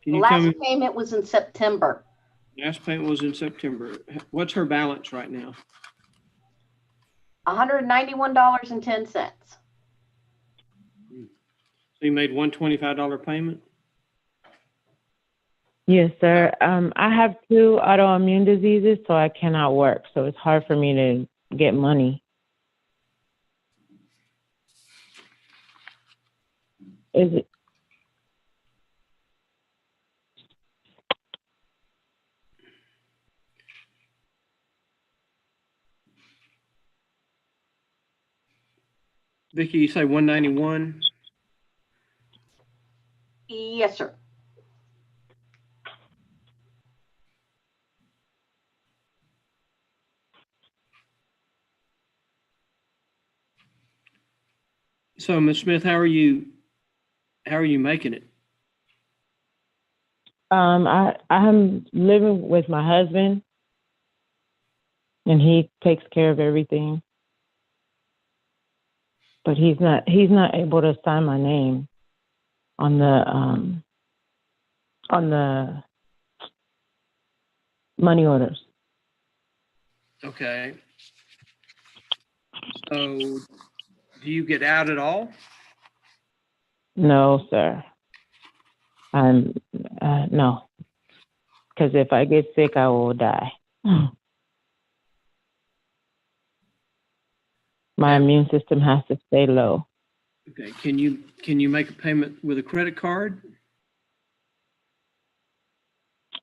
Can The you tell last me, payment was in September. last payment was in September. What's her balance right now? $191.10. So you made $125 payment? Yes, sir. I have 2 autoimmune diseases, so I cannot work. So it's hard for me to get money. Is it? Vicky, you say 191? Yes, sir. So, Ms. Smith, how are you making it? I'm living with my husband, and he takes care of everything. But he's not able to sign my name on the money orders. Okay. So, do you get out at all? No, sir. No. Because if I get sick, I will die. My immune system has to stay low. Okay, can you make a payment with a credit card?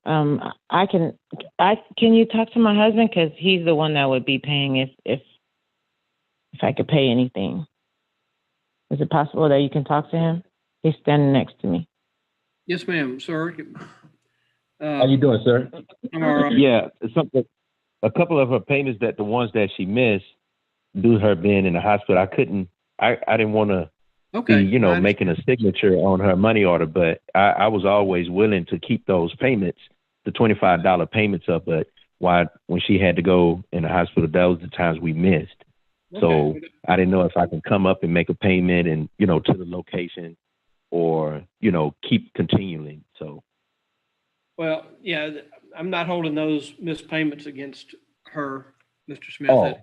Can you talk to my husband? Cause he's the one that would be paying if I could pay anything. Is it possible that you can talk to him? He's standing next to me. Yes, ma'am, sir. How you doing, sir? I'm all right. Yeah, something. A couple of her payments the ones that she missed, due to her being in the hospital, I didn't want to Okay. be, making a signature on her money order, but I was always willing to keep those payments, the $25 payments up. But when she had to go in the hospital, that was the times we missed. So Okay. I didn't know if I can come up and make a payment and, to the location or, keep continuing. So. Well, yeah, I'm not holding those missed payments against her, Mr. Smith. Oh,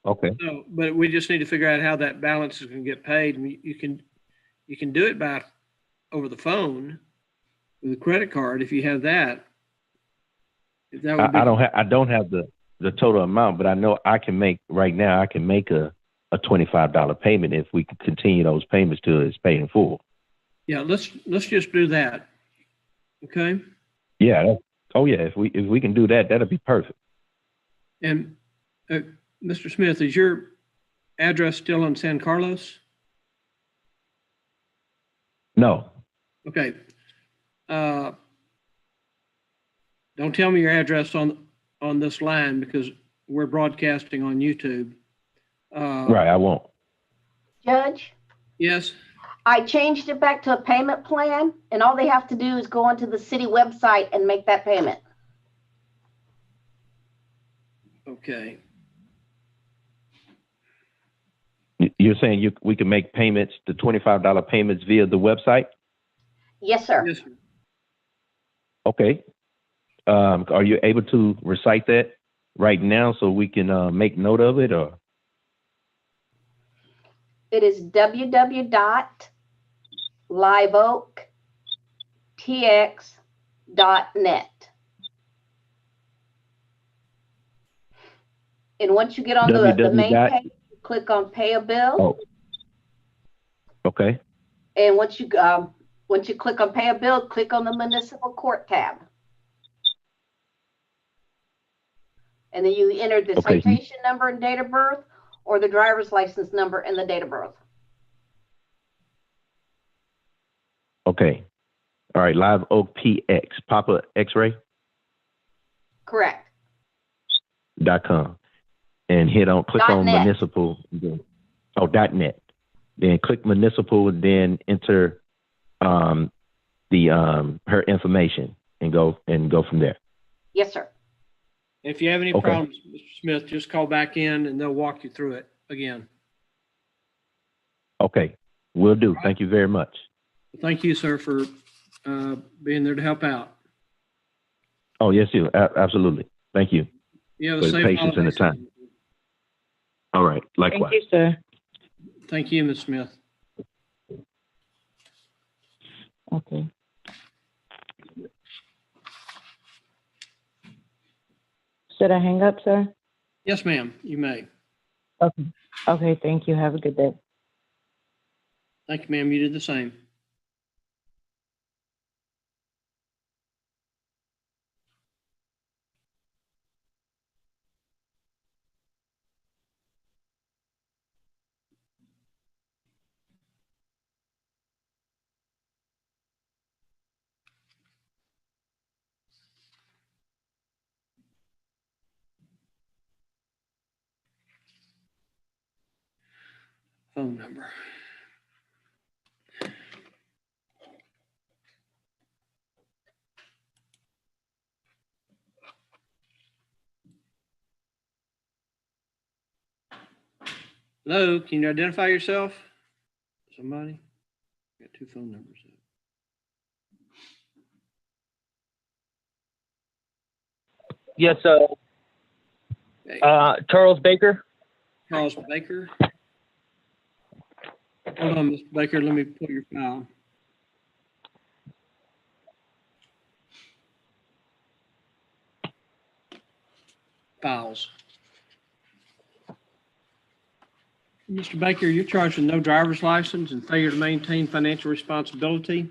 okay. So, but we just need to figure out how that balance is going to get paid. And you can do it by over the phone with a credit card if you have that. If that would be, I don't have the total amount, but I know I can make a $25 payment if we can continue those payments till it's paid in full. yeah, let's just do that. Okay. Yeah. If we can do that, that'll be perfect. And Mr. Smith, is your address still in San Carlos? No. Okay. Don't tell me your address on this line because we're broadcasting on YouTube. Right, I won't. Judge, Yes. I changed it back to a payment plan, and all they have to do is go onto the city website and make that payment. Okay. You're saying we can make payments, the $25 payments via the website? Yes, sir. Yes, sir. Okay. Are you able to recite that right now so we can make note of it, or? It is www.liveoaktx.net. And once you get on the main page, click on pay a bill. Oh. Okay. And once you click on pay a bill, click on the municipal court tab. And then you enter the citation number and date of birth, or the driver's license number and the date of birth. Okay. All right. Live Oak PX, Papa X-ray. Correct. .com. And click on .net. municipal. .net. Then click municipal, then enter her information and go from there. Yes, sir. If you have any Okay. problems, Mr. Smith, just call back in and they'll walk you through it again. Okay. Will do. Thank you very much. Thank you, sir, for being there to help out. Oh, yes, you. Absolutely. Thank you You have for a the safe patience and the holiday time. All right. Likewise. Thank you, sir. season. Thank you, Ms. Smith. Okay. Should I hang up, sir? Yes, ma'am, you may. Okay. Okay, thank you. Have a good day. Thank you, ma'am. You did the same. Phone number. Hello, can you identify yourself? Somebody? Got two phone numbers. Yes, Charles Baker. Charles Baker. Hold on, Mr. Baker, let me pull your file. Files. Mr. Baker, you're charged with no driver's license and failure to maintain financial responsibility.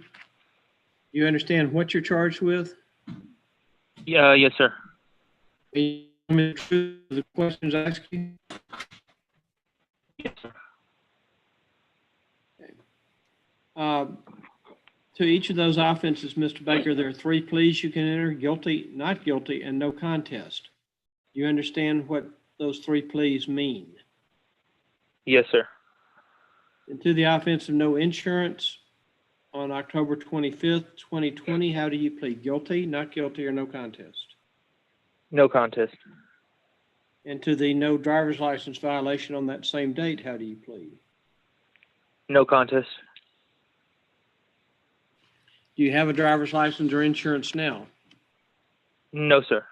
You understand what you're charged with? Yeah, yes, sir. Are you coming through the questions I ask you? Yes, sir. To each of those offenses, Mr. Baker, there are 3 pleas you can enter: guilty, not guilty, and no contest. You understand what those 3 pleas mean? Yes, sir. And to the offense of no insurance on October 25th, 2020, how do you plead? Guilty, not guilty, or no contest? No contest. And to the no driver's license violation on that same date, how do you plead? No contest. Do you have a driver's license or insurance now? No, sir.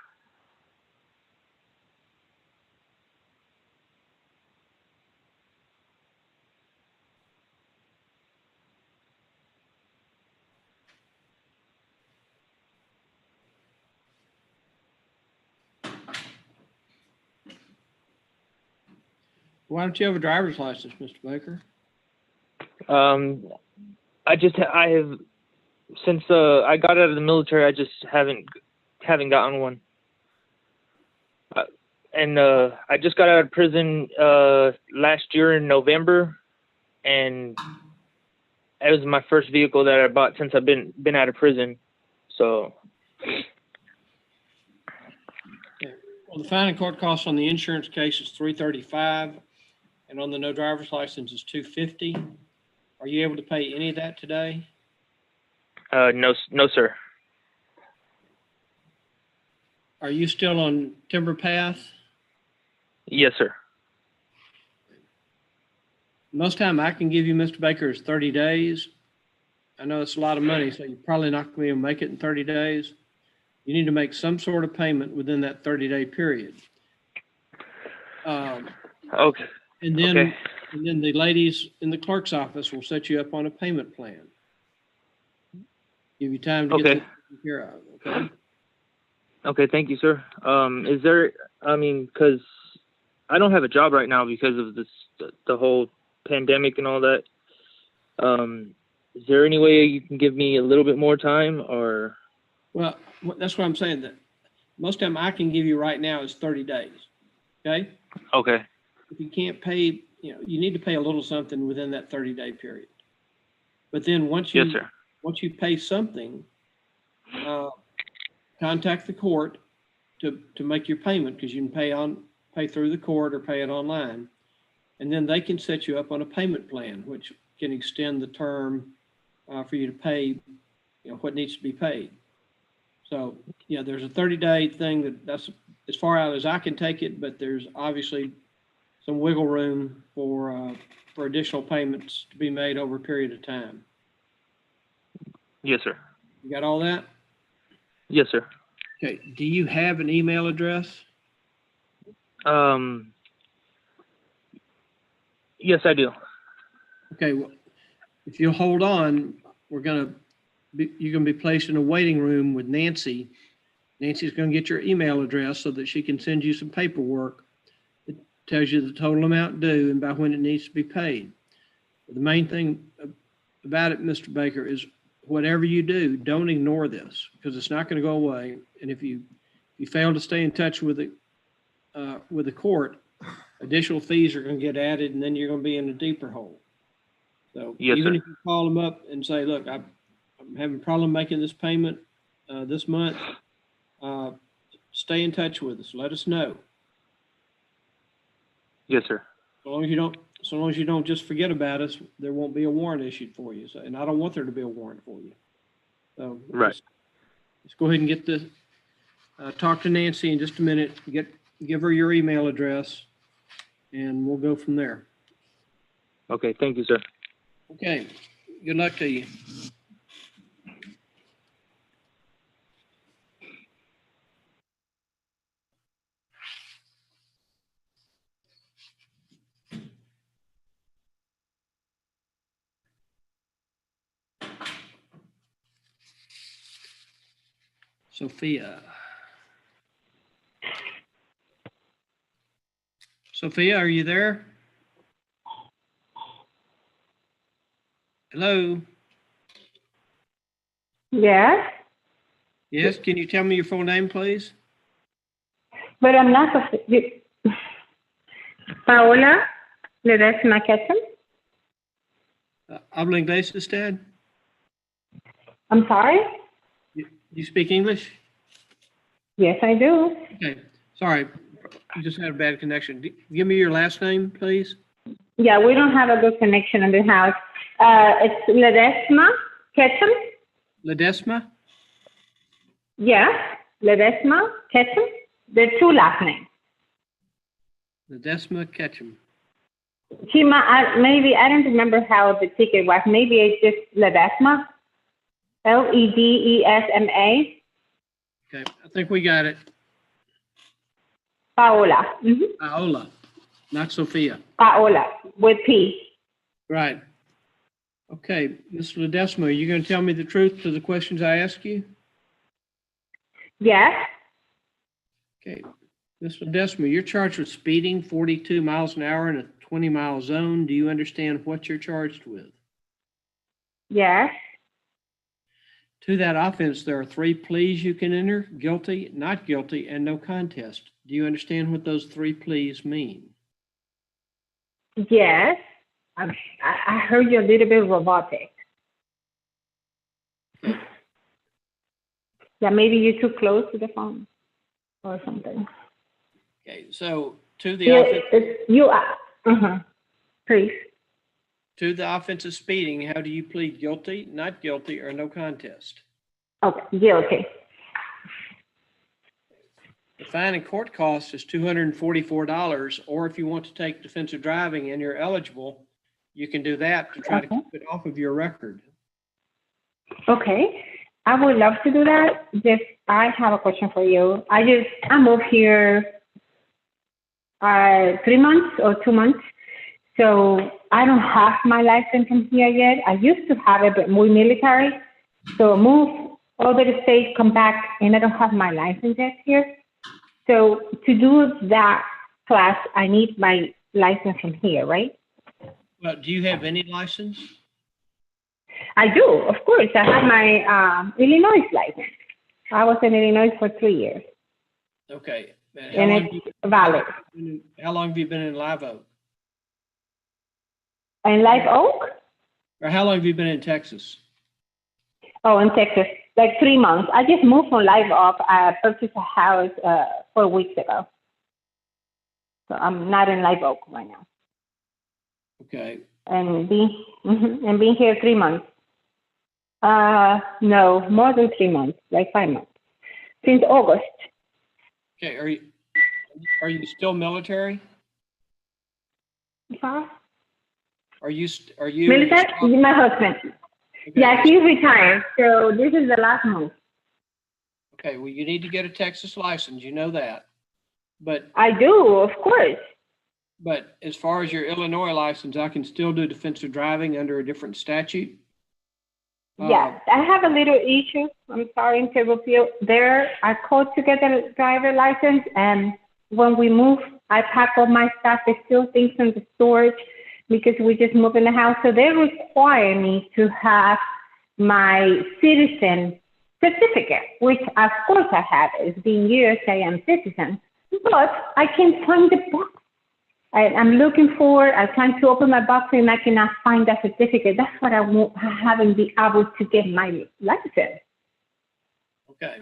Why don't you have a driver's license, Mr. Baker? I have, since I got out of the military, I just haven't gotten one. And I just got out of prison last year in November, and it was my first vehicle that I bought since I've been out of prison. So. Well, the fine and court costs on the insurance case is $335, and on the no driver's license is $250. Are you able to pay any of that today? No, sir. Are you still on Timber Path? Yes, sir. Most time I can give you, Mr. Baker, is 30 days. I know it's a lot of money, so you're probably not going to be able to make it in 30 days. You need to make some sort of payment within that 30-day period. Okay. And then the ladies in the clerk's office will set you up on a payment plan. Give you time to get that taken care of, okay? Okay, thank you, sir. Is there, because I don't have a job right now because of the whole pandemic and all that. Is there any way you can give me a little bit more time, or? Well, that's what I'm saying. That most time I can give you right now is 30 days, okay? Okay. If you can't pay, you need to pay a little something within that 30-day period. But then once you pay something, contact the court to make your payment, because you can pay through the court or pay it online, and then they can set you up on a payment plan, which can extend the term for you to pay, what needs to be paid. So, there's a 30-day thing that's as far out as I can take it, but there's obviously some wiggle room for additional payments to be made over a period of time. Yes, sir. You got all that? Yes, sir. Okay. Do you have an email address? Yes, I do. Okay. Well, if you'll hold on, you're going to be placed in a waiting room with Nancy. Nancy's going to get your email address so that she can send you some paperwork that tells you the total amount due and by when it needs to be paid. The main thing about it, Mr. Baker, is whatever you do, don't ignore this, because it's not going to go away. And if you fail to stay in touch with the court, additional fees are going to get added, and then you're going to be in a deeper hole. So even if you call them up and say, look, I'm having a problem making this payment this month, stay in touch with us. Let us know. Yes, sir. So long as you don't just forget about us, there won't be a warrant issued for you. So, and I don't want there to be a warrant for you. So let's go ahead and get the talk to Nancy in just a minute. Give her your email address, and we'll go from there. Okay, thank you, sir. Okay, good luck to you. Sophia. Sophia, are you there? Hello? Yes, Yes, can you tell me your full name, please? but I'm not Paola Ledesma Ketchum. Habla inglés, usted? I'm sorry? You speak English? Yes, I do. Okay, sorry, you just had a bad connection. Give me your last name, please. Yeah, we don't have a good connection in the house. It's Ledesma Ketchum. Ledesma? Yes, Ledesma Ketchum. There are two last names. Ledesma Ketchum. Maybe, I don't remember how the ticket was. Maybe it's just Ledesma. Ledesma. Okay, I think we got it. Paola. Paola, not Sophia. Paola with P. Right. Okay, Ms. Ledesma, are you going to tell me the truth to the questions I ask you? Yes. Okay, Ms. Ledesma, you're charged with speeding 42 miles an hour in a 20-mile zone. Do you understand what you're charged with? Yes. To that offense, there are 3 pleas you can enter: guilty, not guilty, and no contest. Do you understand what those 3 pleas mean? Yes. I heard you a little bit robotic. Yeah, maybe you're too close to the phone or something. Okay, so to the offense, please. To the offense of speeding, how do you plead? Guilty, not guilty, or no contest? Okay, guilty. The fine and court cost is $244, or if you want to take defensive driving and you're eligible, you can do that to try to keep it off of your record. Okay, I would love to do that. I have a question for you. I moved here 3 months or 2 months, so I don't have my license in here yet. I used to have it, but more military. So move over the state, come back, and I don't have my license yet here. So to do that class, I need my license from here, right? Well, do you have any license? I do, of course. I have my Illinois license. I was in Illinois for 3 years. Okay. And it's valid. How long have you been in Live Oak? In Live Oak? Or how long have you been in Texas? Oh, in Texas, like 3 months. I just moved from Live Oak. I purchased a house 4 weeks ago. So I'm not in Live Oak right now. Okay. And being here 3 months. No, more than 3 months, like 5 months. Since August. Okay, are you still military? Huh? Are you military? My husband. Okay. Yeah, he's retired, so this is the last month. Okay, well, you need to get a Texas license, you know that. But I do, of course. But as far as your Illinois license, I can still do defensive driving under a different statute. Yeah, I have a little issue. I'm sorry, in Tableview. There, I called to get a driver license, and when we move, I pack all my stuff. There's still things in the storage because we just moved in the house. So they require me to have my citizen certificate, which of course I have. It's been years I am citizen, but I can't find the box. I'm looking for, I'm trying to open my box and I cannot find that certificate. That's what I haven't been able to get my license. Okay.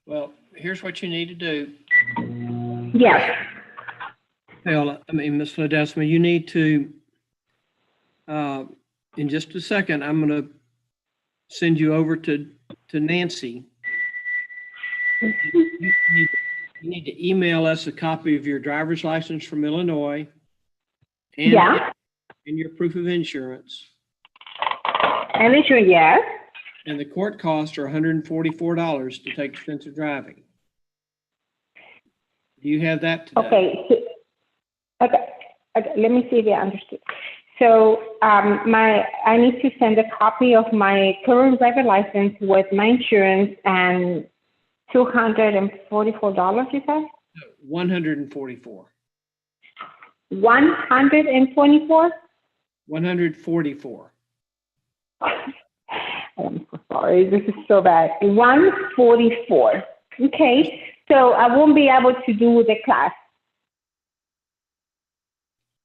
Well, here's what you need to do. Yes. Well, Ms. Ledesma, you need to, in just a second, I'm going to send you over to Nancy. You need to email us a copy of your driver's license from Illinois and, and your proof of insurance. And insurance, yes. And the court costs are $144 to take defensive driving. Do you have that today? Okay. Let me see if I understood. So I need to send a copy of my current driver license with my insurance and $244, you said? 144. 124? 144. I'm so sorry. This is so bad. 144. Okay. So I won't be able to do the class.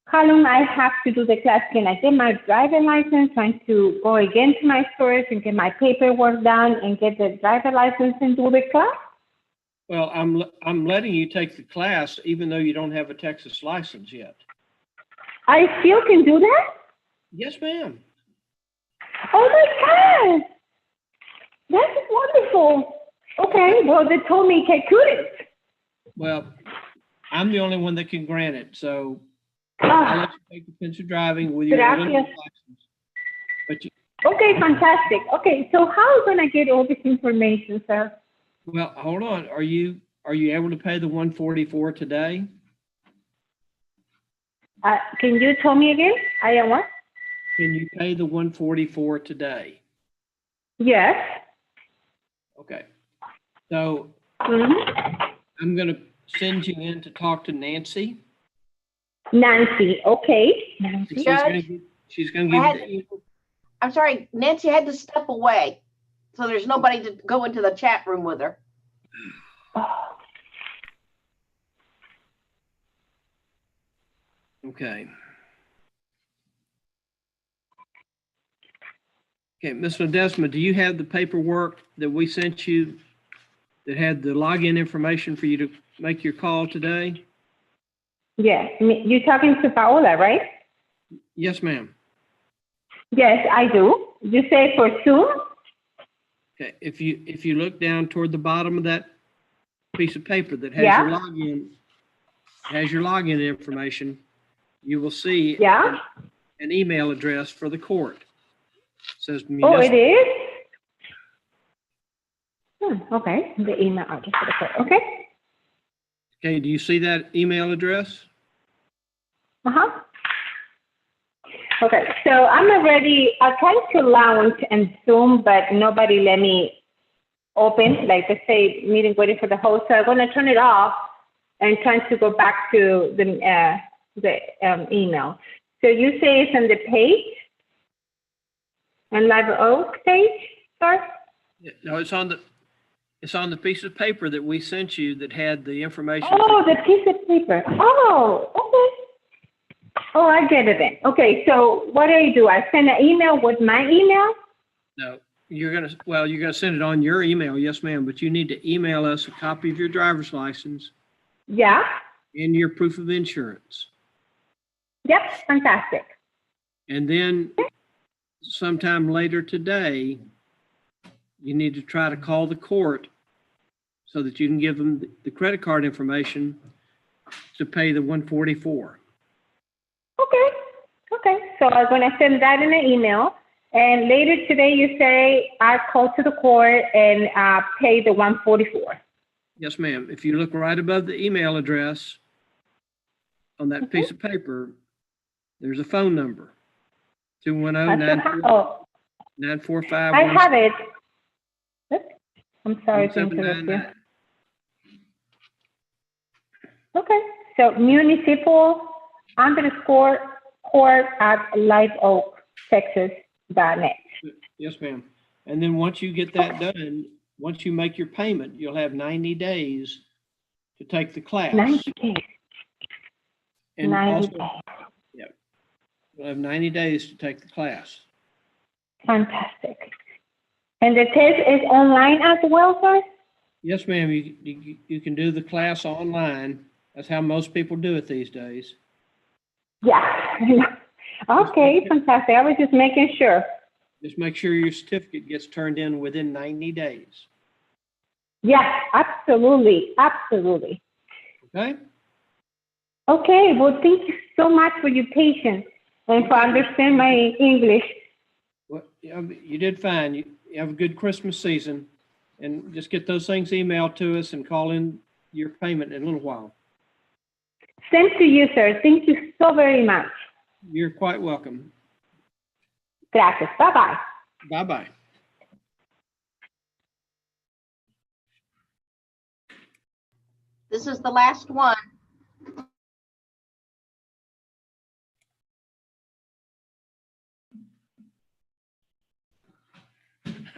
How long I have to do the class? Can I get my driver license? Trying to go again to my storage and get my paperwork done and get the driver license and do the class? Well, I'm letting you take the class even though you don't have a Texas license yet. I still can do that? Yes, ma'am. Oh my God. That's wonderful. Okay, well, they told me I couldn't. Well, I'm the only one that can grant it, so I'll let you take defensive driving with your Illinois Gracias. license. But you, Okay, fantastic. Okay, so how am I gonna get all this information, sir? well, hold on. Are you able to pay the 144 today? Can you tell me again? I am what? Can you pay the 144 today? Yes. Okay. So I'm going to send you in to talk to Nancy. Nancy, okay. Nancy. She's going to give you the I'm sorry, Nancy had to step away. So there's nobody to go into the chat room with her. Okay. Okay, Ms. Ledesma, do you have the paperwork that we sent you that had the login information for you to make your call today? Yes, you're talking to Paola, right? Yes, ma'am. Yes, I do. You say for Zoom? Okay, if you look down toward the bottom of that piece of paper that has your login information, you will see an email address for the court. It says Oh, it is? Okay, the email address for the court. Okay. Okay, do you see that email address? Uh-huh. Okay, so I'm already, I tried to launch and Zoom, but nobody let me open, like they say, meeting waiting for the host. So I'm going to turn it off and trying to go back to the email. So you say it's on the page, on Live Oak page, sir? No, it's on the piece of paper that we sent you that had the information. Oh, the piece of paper. Oh, okay. Oh, I get it then. Okay, so what do? I send an email with my email? No, you're gonna send it on your email, yes, ma'am, but you need to email us a copy of your driver's license. Yeah. And your proof of insurance. Yep, fantastic. And then sometime later today, you need to try to call the court so that you can give them the credit card information to pay the 144. Okay, so I'm going to send that in an email. And later today, you say I call to the court and pay the 144. Yes, ma'am. If you look right above the email address on that piece of paper, there's a phone number. 210-945. I have it. I'm sorry to interrupt you. Okay, so municipal_court@liveoaktexas.net. Yes, ma'am. And then once you get that done, once you make your payment, you'll have 90 days to take the class. 90 days. And 90 also, days. yeah, you'll have 90 days to take the class. Fantastic. And the test is online as well, sir? Yes, ma'am. You can do the class online. That's how most people do it these days. Yeah. Okay, fantastic. I was just making sure. Just make sure your certificate gets turned in within 90 days. Yeah, absolutely. Absolutely. Okay? Okay, well, thank you so much for your patience and for understanding my English. Well, you did fine. You have a good Christmas season, and just get those things emailed to us and call in your payment in a little while. Same to you, sir. Thank you so very much. You're quite welcome. Gracias. Bye-bye. Bye-bye. This is the last one.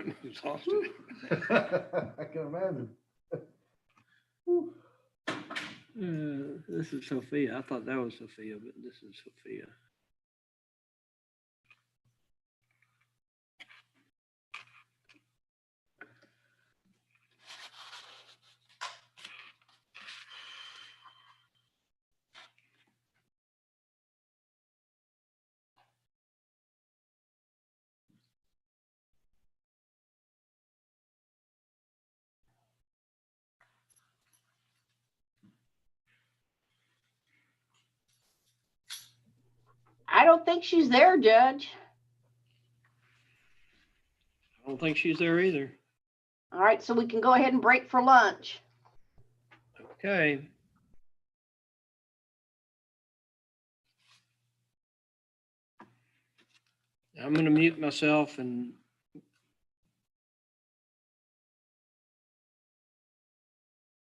I'm exhausted. I can imagine. This is Sophia. I thought that was Sophia, but this is Sophia. I don't think she's there, Judge. I don't think she's there either. All right, so we can go ahead and break for lunch. Okay. I'm going to mute myself and